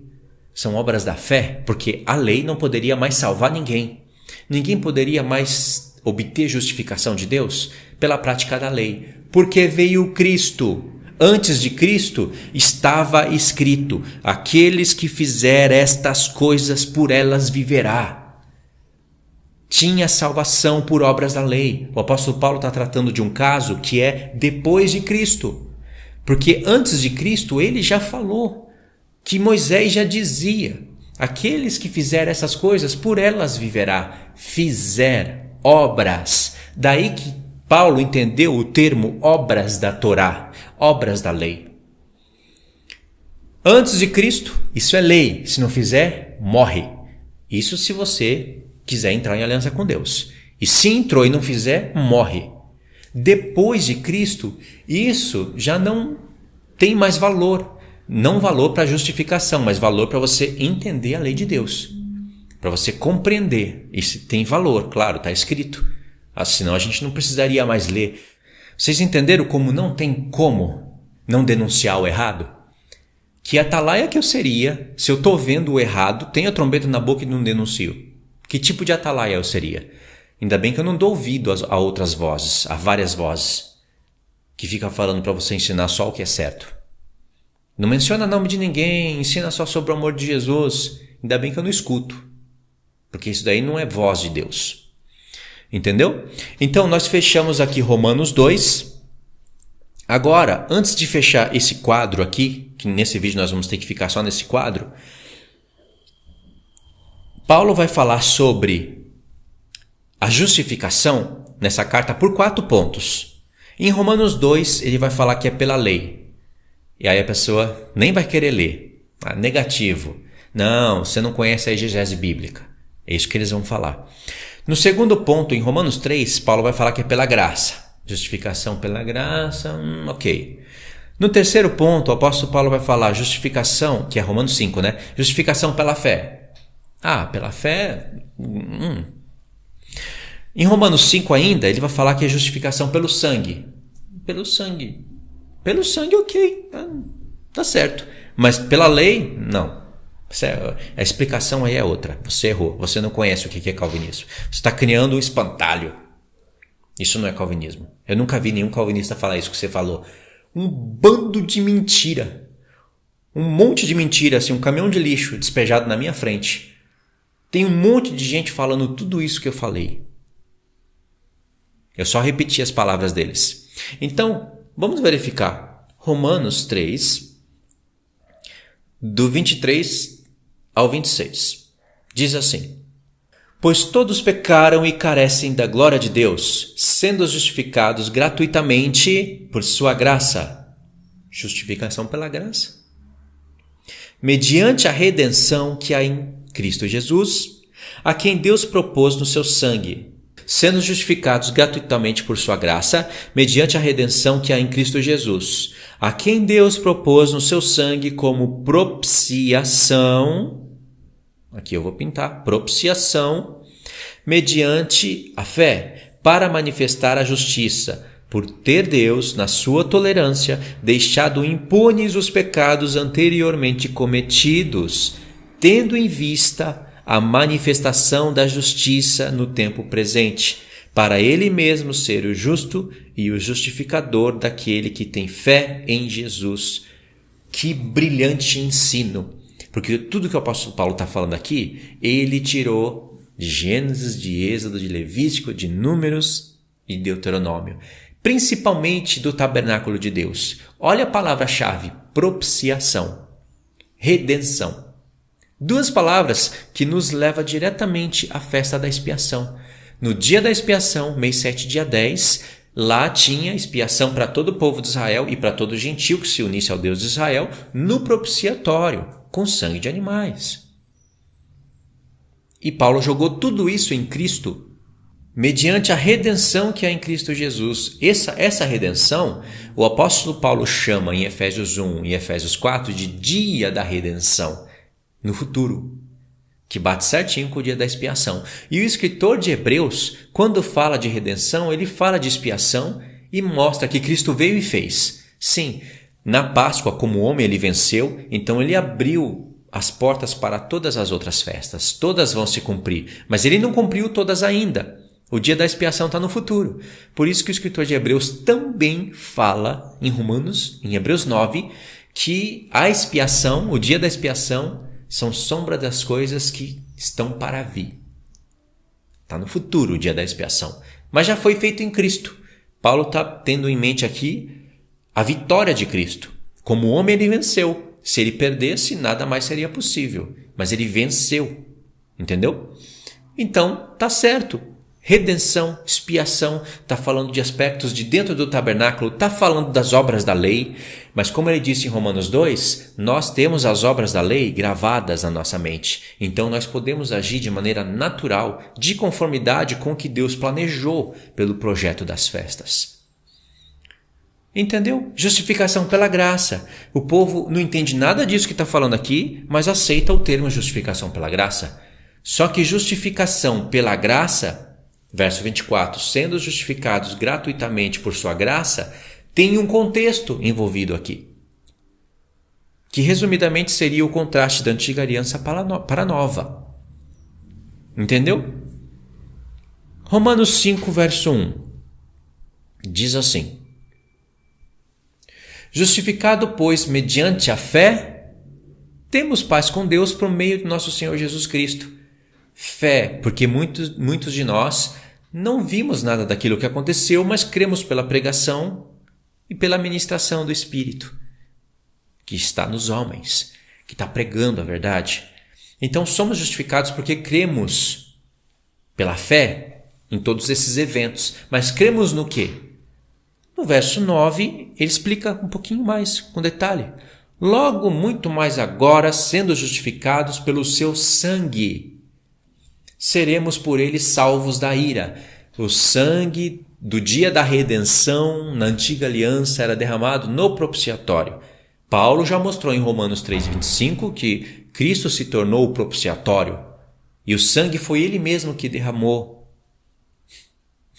são obras da fé, porque a lei não poderia mais salvar ninguém. Ninguém poderia mais obter justificação de Deus pela prática da lei, porque veio Cristo. Antes de Cristo estava escrito, aqueles que fizer estas coisas por elas viverá. Tinha salvação por obras da lei. O apóstolo Paulo está tratando de um caso que é depois de Cristo. Porque antes de Cristo ele já falou que Moisés já dizia, aqueles que fizer essas coisas por elas viverá. Fizer obras. Daí que Paulo entendeu o termo obras da Torá, obras da lei. Antes de Cristo, isso é lei. Se não fizer, morre. Isso se você quiser entrar em aliança com Deus. E se entrou e não fizer, morre. Depois de Cristo, isso já não tem mais valor. Não valor para justificação, mas valor para você entender a lei de Deus. Para você compreender. Isso tem valor, claro, está escrito. Senão a gente não precisaria mais ler. Vocês entenderam como não tem como não denunciar o errado? Que atalaia que eu seria se eu estou vendo o errado, tenho a trombeta na boca e não denuncio? Que tipo de atalaia eu seria? Ainda bem que eu não dou ouvido a outras vozes, a várias vozes, que ficam falando para você ensinar só o que é certo. Não menciona o nome de ninguém, ensina só sobre o amor de Jesus. Ainda bem que eu não escuto, porque isso daí não é voz de Deus. Entendeu? Então nós fechamos aqui Romanos 2. Agora, antes de fechar esse quadro aqui, que nesse vídeo nós vamos ter que ficar só nesse quadro, Paulo vai falar sobre a justificação nessa carta por 4 pontos. Em Romanos 2, ele vai falar que é pela lei. E aí a pessoa nem vai querer ler. Negativo. Não, você não conhece a exegese bíblica. É isso que eles vão falar. No segundo ponto, em Romanos 3, Paulo vai falar que é pela graça. Justificação pela graça, ok. No terceiro ponto, o apóstolo Paulo vai falar justificação, que é Romanos 5, né? Justificação pela fé. Pela fé... Em Romanos 5 ainda, ele vai falar que é justificação pelo sangue. Pelo sangue. Pelo sangue, ok. Tá certo. Mas pela lei, não. A explicação aí é outra. Você errou. Você não conhece o que é calvinismo. Você está criando um espantalho. Isso não é calvinismo. Eu nunca vi nenhum calvinista falar isso que você falou. Um bando de mentira. Um monte de mentira, assim, um caminhão de lixo despejado na minha frente. Tem um monte de gente falando tudo isso que eu falei. Eu só repeti as palavras deles. Então, vamos verificar. Romanos 3, do 23 ao 26. Diz assim: pois todos pecaram e carecem da glória de Deus, sendo justificados gratuitamente por sua graça. Justificação pela graça. Mediante a redenção que há em Cristo Jesus, a quem Deus propôs no seu sangue, sendo justificados gratuitamente por sua graça, mediante a redenção que há em Cristo Jesus, a quem Deus propôs no seu sangue como propiciação, aqui eu vou pintar, propiciação, mediante a fé, para manifestar a justiça, por ter Deus, na sua tolerância, deixado impunes os pecados anteriormente cometidos, tendo em vista a manifestação da justiça no tempo presente, para ele mesmo ser o justo e o justificador daquele que tem fé em Jesus. Que brilhante ensino! Porque tudo que o apóstolo Paulo está falando aqui, ele tirou de Gênesis, de Êxodo, de Levítico, de Números e Deuteronômio. Principalmente do tabernáculo de Deus. Olha a palavra-chave, propiciação, redenção. Duas palavras que nos levam diretamente à festa da expiação. No dia da expiação, mês 7, dia 10, lá tinha expiação para todo o povo de Israel e para todo gentil que se unisse ao Deus de Israel no propiciatório, com sangue de animais. E Paulo jogou tudo isso em Cristo, mediante a redenção que há em Cristo Jesus. Essa redenção, o apóstolo Paulo chama em Efésios 1 e Efésios 4 de dia da redenção, no futuro, que bate certinho com o dia da expiação. E o escritor de Hebreus, quando fala de redenção, ele fala de expiação e mostra que Cristo veio e fez. Sim, na Páscoa, como homem, ele venceu, então ele abriu as portas para todas as outras festas. Todas vão se cumprir, mas ele não cumpriu todas ainda. O dia da expiação está no futuro. Por isso que o escritor de Hebreus também fala em Hebreus 9, que a expiação, o dia da expiação, são sombra das coisas que estão para vir. Está no futuro o dia da expiação. Mas já foi feito em Cristo. Paulo está tendo em mente aqui a vitória de Cristo. Como homem ele venceu. Se ele perdesse, nada mais seria possível. Mas ele venceu. Entendeu? Então, tá certo. Redenção, expiação, está falando de aspectos de dentro do tabernáculo, está falando das obras da lei, mas como ele disse em Romanos 2, nós temos as obras da lei gravadas na nossa mente, então nós podemos agir de maneira natural, de conformidade com o que Deus planejou pelo projeto das festas. Entendeu? Justificação pela graça. O povo não entende nada disso que está falando aqui, mas aceita o termo justificação pela graça. Só que justificação pela graça, verso 24, sendo justificados gratuitamente por sua graça, tem um contexto envolvido aqui, que resumidamente seria o contraste da antiga aliança para a nova. Entendeu? Romanos 5, verso 1, diz assim: justificado, pois, mediante a fé, temos paz com Deus por meio do nosso Senhor Jesus Cristo. Fé, porque muitos de nós não vimos nada daquilo que aconteceu, mas cremos pela pregação e pela ministração do Espírito, que está nos homens, que está pregando a verdade. Então somos justificados porque cremos pela fé em todos esses eventos. Mas cremos no quê? No verso 9, ele explica um pouquinho mais, com detalhe. Logo, muito mais agora, sendo justificados pelo seu sangue, seremos por ele salvos da ira. O sangue do dia da redenção na antiga aliança era derramado no propiciatório. Paulo já mostrou em Romanos 3,25 que Cristo se tornou o propiciatório e o sangue foi ele mesmo que derramou.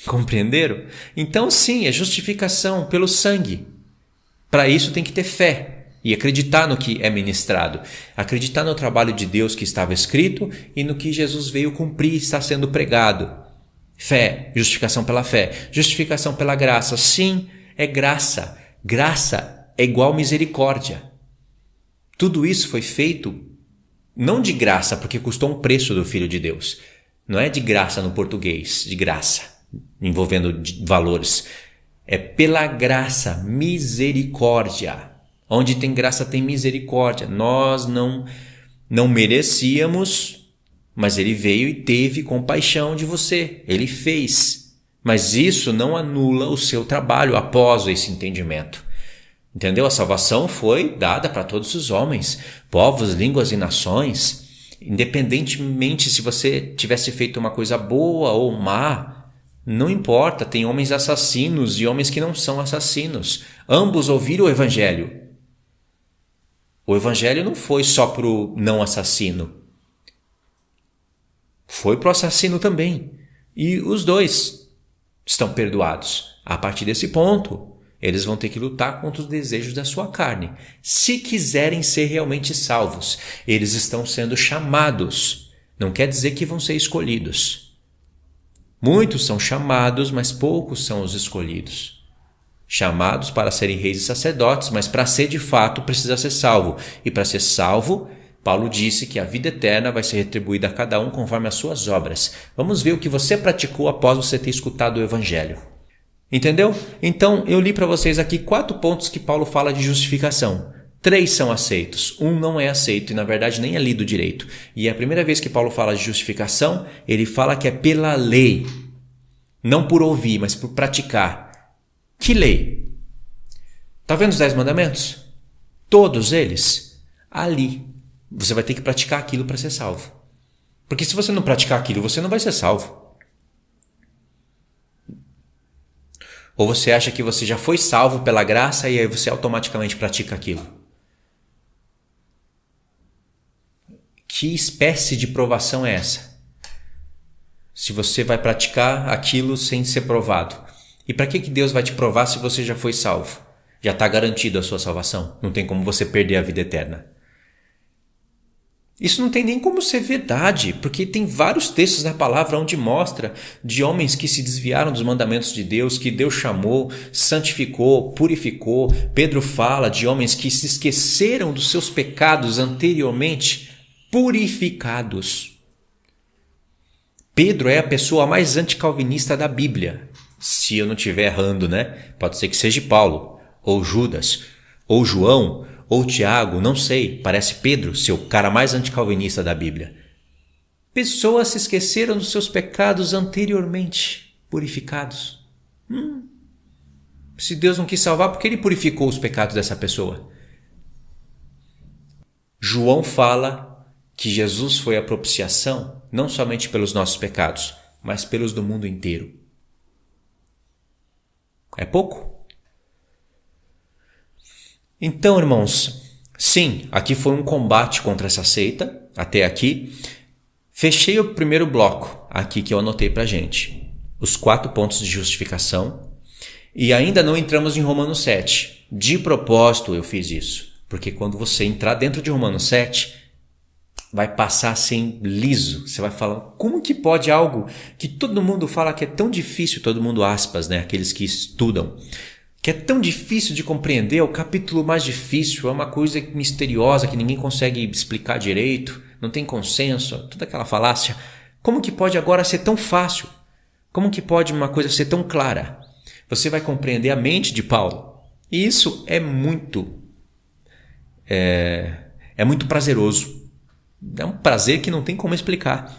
Compreenderam? Então sim, é justificação pelo sangue. Para isso tem que ter fé. E acreditar no que é ministrado. Acreditar no trabalho de Deus que estava escrito e no que Jesus veio cumprir e está sendo pregado. Fé, justificação pela fé. Justificação pela graça. Sim, é graça. Graça é igual misericórdia. Tudo isso foi feito não de graça, porque custou um preço do Filho de Deus. Não é de graça no português, de graça, envolvendo valores. É pela graça, misericórdia. Onde tem graça tem misericórdia. Nós não merecíamos, mas ele veio e teve compaixão de você. Ele fez. Mas isso não anula o seu trabalho após esse entendimento. Entendeu? A salvação foi dada para todos os homens, povos, línguas e nações. Independentemente se você tivesse feito uma coisa boa ou má, Não importa, tem homens assassinos e homens que não são assassinos. Ambos ouviram o evangelho. O evangelho não foi só para o não assassino. Foi para o assassino também. E os dois estão perdoados. A partir desse ponto, eles vão ter que lutar contra os desejos da sua carne. Se quiserem ser realmente salvos, eles estão sendo chamados. Não quer dizer que vão ser escolhidos. Muitos são chamados, mas poucos são os escolhidos. Chamados para serem reis e sacerdotes, mas para ser de fato precisa ser salvo. E para ser salvo, Paulo disse que a vida eterna vai ser retribuída a cada um conforme as suas obras. Vamos ver o que você praticou após você ter escutado o evangelho. Entendeu? Então, eu li para vocês aqui 4 pontos que Paulo fala de justificação. 3 são aceitos, 1 não é aceito e na verdade nem é lido direito. E a primeira vez que Paulo fala de justificação, ele fala que é pela lei. Não por ouvir, mas por praticar. Que lei? Tá vendo os 10 mandamentos? Todos eles, ali. Você vai ter que praticar aquilo para ser salvo. Porque se você não praticar aquilo, você não vai ser salvo. Ou você acha que você já foi salvo pela graça e aí você automaticamente pratica aquilo? Que espécie de provação é essa? Se você vai praticar aquilo sem ser provado. E para que Deus vai te provar se você já foi salvo? Já está garantido a sua salvação. Não tem como você perder a vida eterna. Isso não tem nem como ser verdade, porque tem vários textos na palavra onde mostra de homens que se desviaram dos mandamentos de Deus, que Deus chamou, santificou, purificou. Pedro fala de homens que se esqueceram dos seus pecados anteriormente purificados. Pedro é a pessoa mais anticalvinista da Bíblia. Se eu não estiver errando, né? Pode ser que seja Paulo, ou Judas, ou João, ou Tiago, não sei, parece Pedro ser o cara mais anticalvinista da Bíblia. Pessoas se esqueceram dos seus pecados anteriormente purificados. Se Deus não quis salvar, por que ele purificou os pecados dessa pessoa? João fala que Jesus foi a propiciação, não somente pelos nossos pecados, mas pelos do mundo inteiro. É pouco? Então, irmãos, sim, aqui foi um combate contra essa seita, até aqui. Fechei o primeiro bloco, aqui que eu anotei pra gente. Os 4 pontos de justificação. E ainda não entramos em Romanos 7. De propósito eu fiz isso, porque quando você entrar dentro de Romanos 7, vai passar assim liso. Você vai falar, como que pode algo que todo mundo fala que é tão difícil, todo mundo aspas, né? Aqueles que estudam, que é tão difícil de compreender, é o capítulo mais difícil, é uma coisa misteriosa que ninguém consegue explicar direito, não tem consenso, toda aquela falácia. Como que pode agora ser tão fácil? Como que pode uma coisa ser tão clara? Você vai compreender a mente de Paulo. E isso é muito prazeroso. É um prazer que não tem como explicar.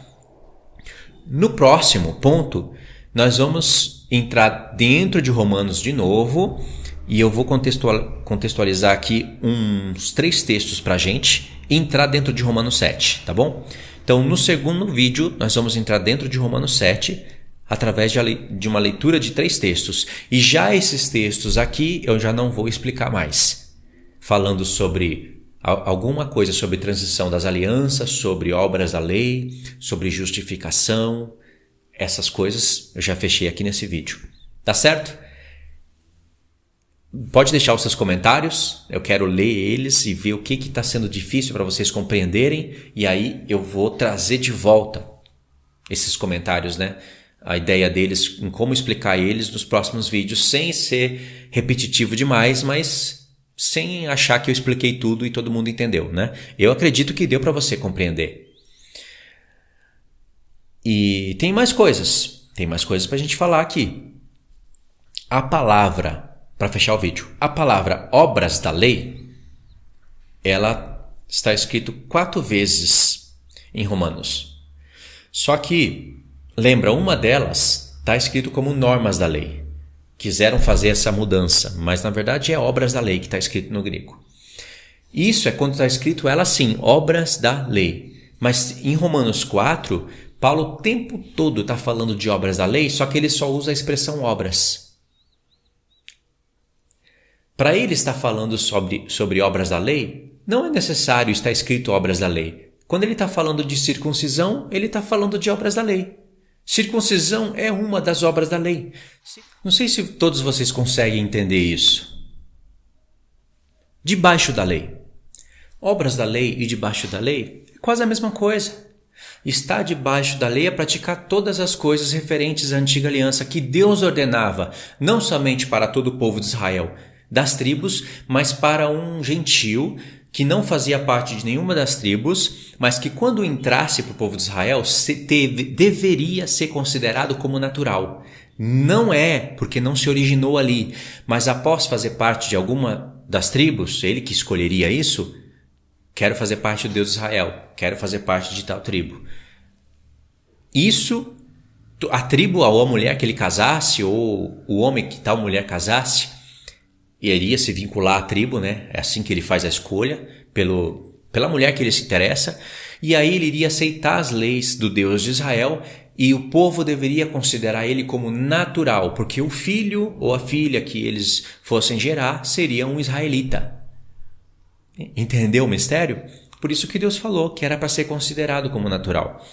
No próximo ponto, nós vamos entrar dentro de Romanos de novo e eu vou contextualizar aqui uns 3 textos para a gente e entrar dentro de Romanos 7, tá bom? Então, no segundo vídeo, nós vamos entrar dentro de Romanos 7 através de uma leitura de 3 textos. E já esses textos aqui eu já não vou explicar mais, falando sobre alguma coisa sobre transição das alianças, sobre obras da lei, sobre justificação. Essas coisas eu já fechei aqui nesse vídeo. Tá certo? Pode deixar os seus comentários. Eu quero ler eles e ver o que está sendo difícil para vocês compreenderem. E aí eu vou trazer de volta esses comentários, né? A ideia deles, em como explicar eles nos próximos vídeos, sem ser repetitivo demais, mas sem achar que eu expliquei tudo e todo mundo entendeu, né? Eu acredito que deu para você compreender. E tem mais coisas para a gente falar aqui. A palavra, para fechar o vídeo, a palavra obras da lei, ela está escrito 4 vezes em Romanos. Só que, lembra, uma delas está escrito como normas da lei. Quiseram fazer essa mudança, mas na verdade é obras da lei que está escrito no grego. Isso é quando está escrito ela sim, obras da lei. Mas em Romanos 4, Paulo o tempo todo está falando de obras da lei, só que ele só usa a expressão obras. Para ele estar falando sobre obras da lei, não é necessário estar escrito obras da lei. Quando ele está falando de circuncisão, ele está falando de obras da lei. Circuncisão é uma das obras da lei. Não sei se todos vocês conseguem entender isso. Debaixo da lei. Obras da lei e debaixo da lei é quase a mesma coisa. Estar debaixo da lei é praticar todas as coisas referentes à antiga aliança que Deus ordenava, não somente para todo o povo de Israel, das tribos, mas para um gentio que não fazia parte de nenhuma das tribos, mas que quando entrasse para o povo de Israel, deveria ser considerado como natural. Não é porque não se originou ali, mas após fazer parte de alguma das tribos, ele que escolheria isso, quero fazer parte do Deus de Israel, quero fazer parte de tal tribo. Isso, a tribo ou a mulher que ele casasse, ou o homem que tal mulher casasse, iria se vincular à tribo, né? É assim que ele faz a escolha, pela mulher que ele se interessa, e aí ele iria aceitar as leis do Deus de Israel, e o povo deveria considerar ele como natural, porque o filho ou a filha que eles fossem gerar seria um israelita. Entendeu o mistério? Por isso que Deus falou que era para ser considerado como natural.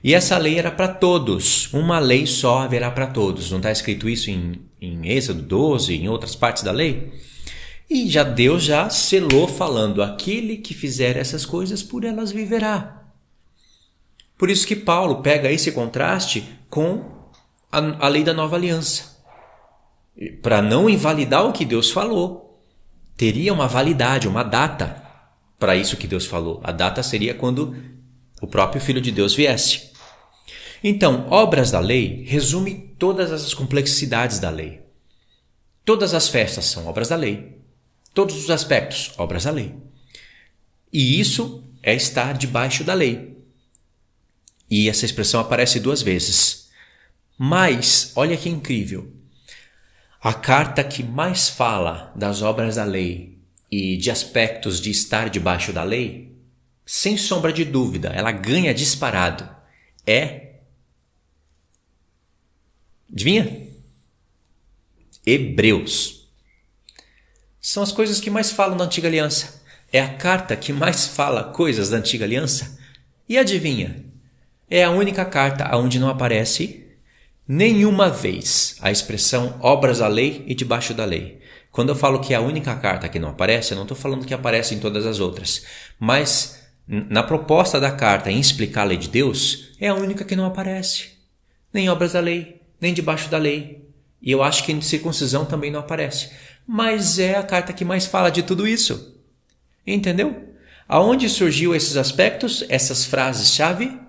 E essa lei era para todos, uma lei só haverá para todos. Não está escrito isso em Êxodo 12, em outras partes da lei? E Deus já selou falando, aquele que fizer essas coisas, por elas viverá. Por isso que Paulo pega esse contraste com a lei da nova aliança. Para não invalidar o que Deus falou. Teria uma validade, uma data para isso que Deus falou. A data seria quando o próprio Filho de Deus viesse. Então, obras da lei resume todas as complexidades da lei. Todas as festas são obras da lei. Todos os aspectos, obras da lei. E isso é estar debaixo da lei. E essa expressão aparece 2 vezes. Mas, olha que incrível. A carta que mais fala das obras da lei e de aspectos de estar debaixo da lei, sem sombra de dúvida, ela ganha disparado. Adivinha? Hebreus. São as coisas que mais falam da Antiga Aliança. É a carta que mais fala coisas da Antiga Aliança. E adivinha? É a única carta onde não aparece nenhuma vez a expressão obras da lei e debaixo da lei. Quando eu falo que é a única carta que não aparece, eu não estou falando que aparece em todas as outras. Mas na proposta da carta em explicar a lei de Deus, é a única que não aparece. Nem obras da lei, nem debaixo da lei. E eu acho que em circuncisão também não aparece. Mas é a carta que mais fala de tudo isso. Entendeu? Aonde surgiu esses aspectos, essas frases-chave?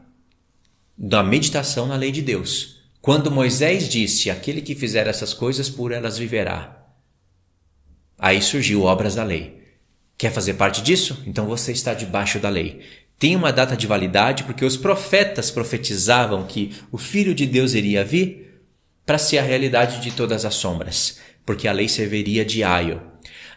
Da meditação na lei de Deus. Quando Moisés disse, aquele que fizer essas coisas, por elas viverá. Aí surgiu obras da lei. Quer fazer parte disso? Então você está debaixo da lei. Tem uma data de validade porque os profetas profetizavam que o Filho de Deus iria vir para ser a realidade de todas as sombras, porque a lei serviria de aio.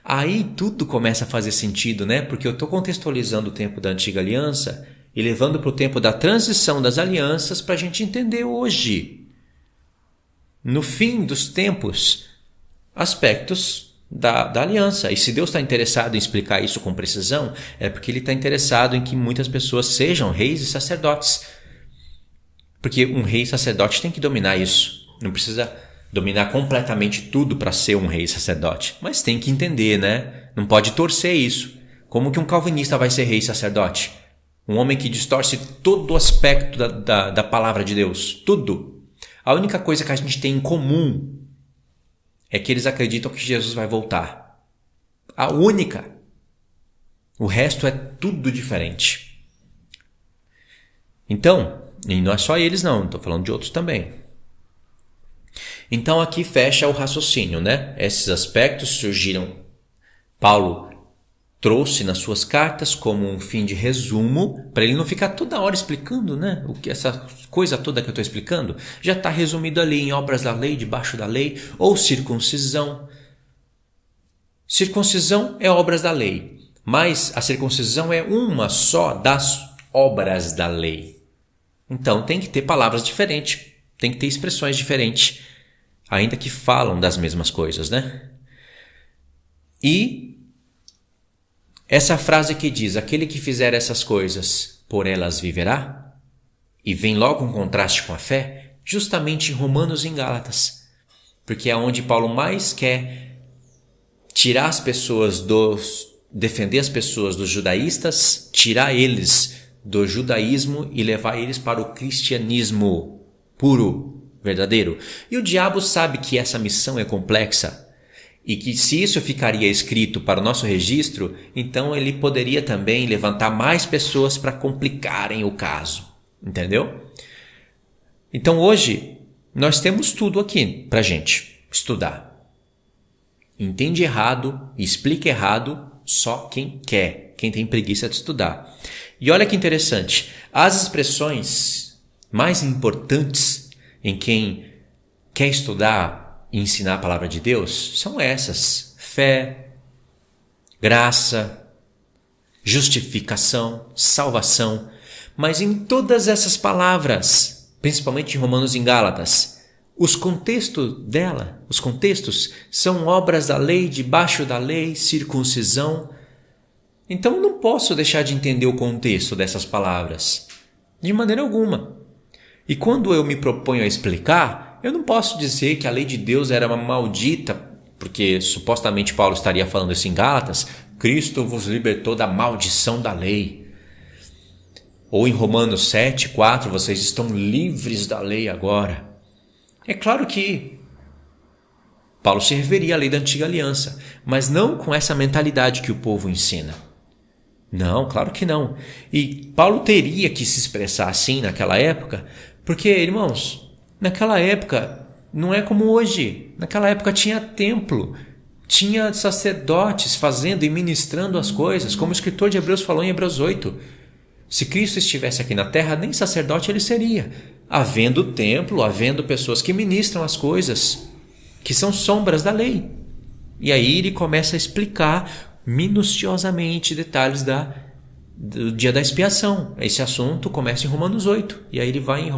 Aí tudo começa a fazer sentido, né? Porque eu estou contextualizando o tempo da Antiga Aliança e levando para o tempo da transição das alianças para a gente entender hoje, no fim dos tempos, aspectos da aliança. E se Deus está interessado em explicar isso com precisão, é porque Ele está interessado em que muitas pessoas sejam reis e sacerdotes. Porque um rei e sacerdote tem que dominar isso. Não precisa dominar completamente tudo para ser um rei e sacerdote. Mas tem que entender, né? Não pode torcer isso. Como que um calvinista vai ser rei e sacerdote? Um homem que distorce todo o aspecto da palavra de Deus. Tudo. A única coisa que a gente tem em comum é que eles acreditam que Jesus vai voltar. A única. O resto é tudo diferente. Então, e não é só eles não, estou falando de outros também. Então aqui fecha o raciocínio, né? Esses aspectos surgiram. Paulo trouxe nas suas cartas como um fim de resumo, para ele não ficar toda hora explicando, né? O que essa coisa toda que eu estou explicando já está resumido ali em obras da lei, debaixo da lei, ou circuncisão. Circuncisão é obras da lei, mas a circuncisão é uma só das obras da lei. Então tem que ter palavras diferentes, tem que ter expressões diferentes, ainda que falam das mesmas coisas, né? E essa frase que diz, aquele que fizer essas coisas, por elas viverá, e vem logo um contraste com a fé, justamente em Romanos e em Gálatas, porque é onde Paulo mais quer tirar as pessoas defender as pessoas dos judaístas, tirar eles do judaísmo e levar eles para o cristianismo puro, verdadeiro. E o diabo sabe que essa missão é complexa e que se isso ficaria escrito para o nosso registro, então ele poderia também levantar mais pessoas para complicarem o caso, entendeu? Então hoje nós temos tudo aqui para gente estudar. Entende errado, explica errado só quem quer, quem tem preguiça de estudar. E olha que interessante, as expressões mais importantes em quem quer estudar e ensinar a palavra de Deus são essas: fé, graça, justificação, salvação. Mas em todas essas palavras, principalmente em Romanos e em Gálatas, os contextos são obras da lei, debaixo da lei, circuncisão. Então eu não posso deixar de entender o contexto dessas palavras, de maneira alguma. E quando eu me proponho a explicar, eu não posso dizer que a lei de Deus era uma maldita, porque supostamente Paulo estaria falando isso em Gálatas, Cristo vos libertou da maldição da lei. Ou em Romanos 7:4, vocês estão livres da lei agora. É claro que Paulo se referia à lei da antiga aliança, mas não com essa mentalidade que o povo ensina. Não, claro que não. E Paulo teria que se expressar assim naquela época, porque, irmãos, naquela época não é como hoje. Naquela época tinha templo, tinha sacerdotes fazendo e ministrando as coisas, como o escritor de Hebreus falou em Hebreus 8. Se Cristo estivesse aqui na terra, nem sacerdote ele seria. Havendo templo, havendo pessoas que ministram as coisas, que são sombras da lei. E aí ele começa a explicar minuciosamente detalhes do dia da expiação. Esse assunto começa em Romanos 8. E aí ele vai em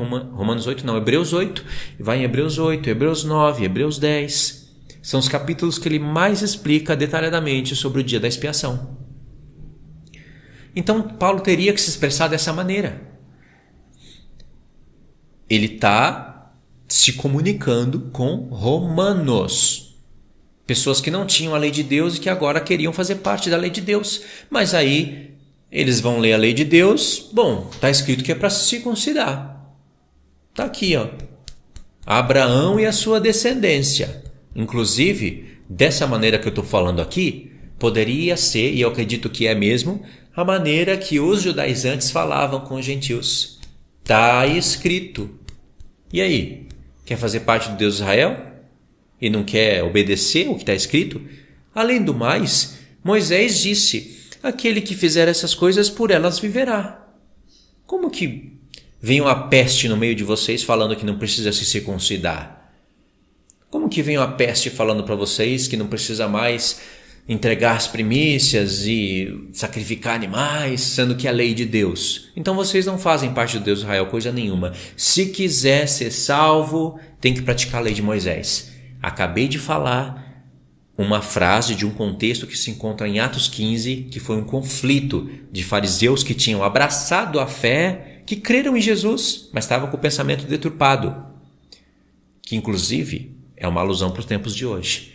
Hebreus 8. E vai em Hebreus 8, Hebreus 9, Hebreus 10. São os capítulos que ele mais explica detalhadamente sobre o dia da expiação. Então Paulo teria que se expressar dessa maneira. Ele está se comunicando com romanos. Pessoas que não tinham a lei de Deus e que agora queriam fazer parte da lei de Deus. Mas aí eles vão ler a lei de Deus. Bom, está escrito que é para se circuncidar. Está aqui, ó. Abraão e a sua descendência. Inclusive, dessa maneira que eu estou falando aqui, poderia ser, e eu acredito que é mesmo, a maneira que os judaizantes falavam com os gentios. Está escrito. E aí? Quer fazer parte do Deus de Israel? E não quer obedecer o que está escrito? Além do mais, Moisés disse, aquele que fizer essas coisas, por elas viverá. Como que vem uma peste no meio de vocês falando que não precisa se circuncidar? Como que vem uma peste falando para vocês que não precisa mais entregar as primícias e sacrificar animais, sendo que é a lei de Deus? Então vocês não fazem parte do Deus de Israel, coisa nenhuma. Se quiser ser salvo, tem que praticar a lei de Moisés. Acabei de falar uma frase de um contexto que se encontra em Atos 15, que foi um conflito de fariseus que tinham abraçado a fé, que creram em Jesus, mas estavam com o pensamento deturpado, que inclusive é uma alusão para os tempos de hoje.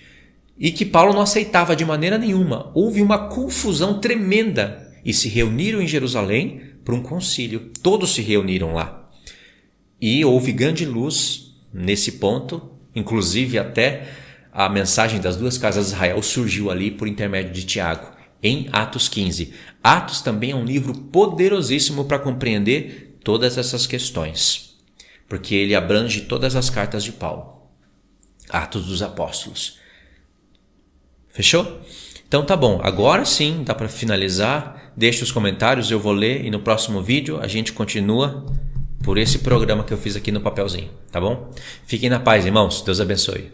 E que Paulo não aceitava de maneira nenhuma. Houve uma confusão tremenda e se reuniram em Jerusalém para um concílio. Todos se reuniram lá. E houve grande luz nesse ponto, inclusive até a mensagem das duas casas de Israel surgiu ali por intermédio de Tiago, em Atos 15. Atos também é um livro poderosíssimo para compreender todas essas questões, porque ele abrange todas as cartas de Paulo. Atos dos Apóstolos. Fechou? Então tá bom, agora sim dá para finalizar. Deixe os comentários, eu vou ler e no próximo vídeo a gente continua por esse programa que eu fiz aqui no papelzinho, tá bom? Fiquem na paz, irmãos. Deus abençoe.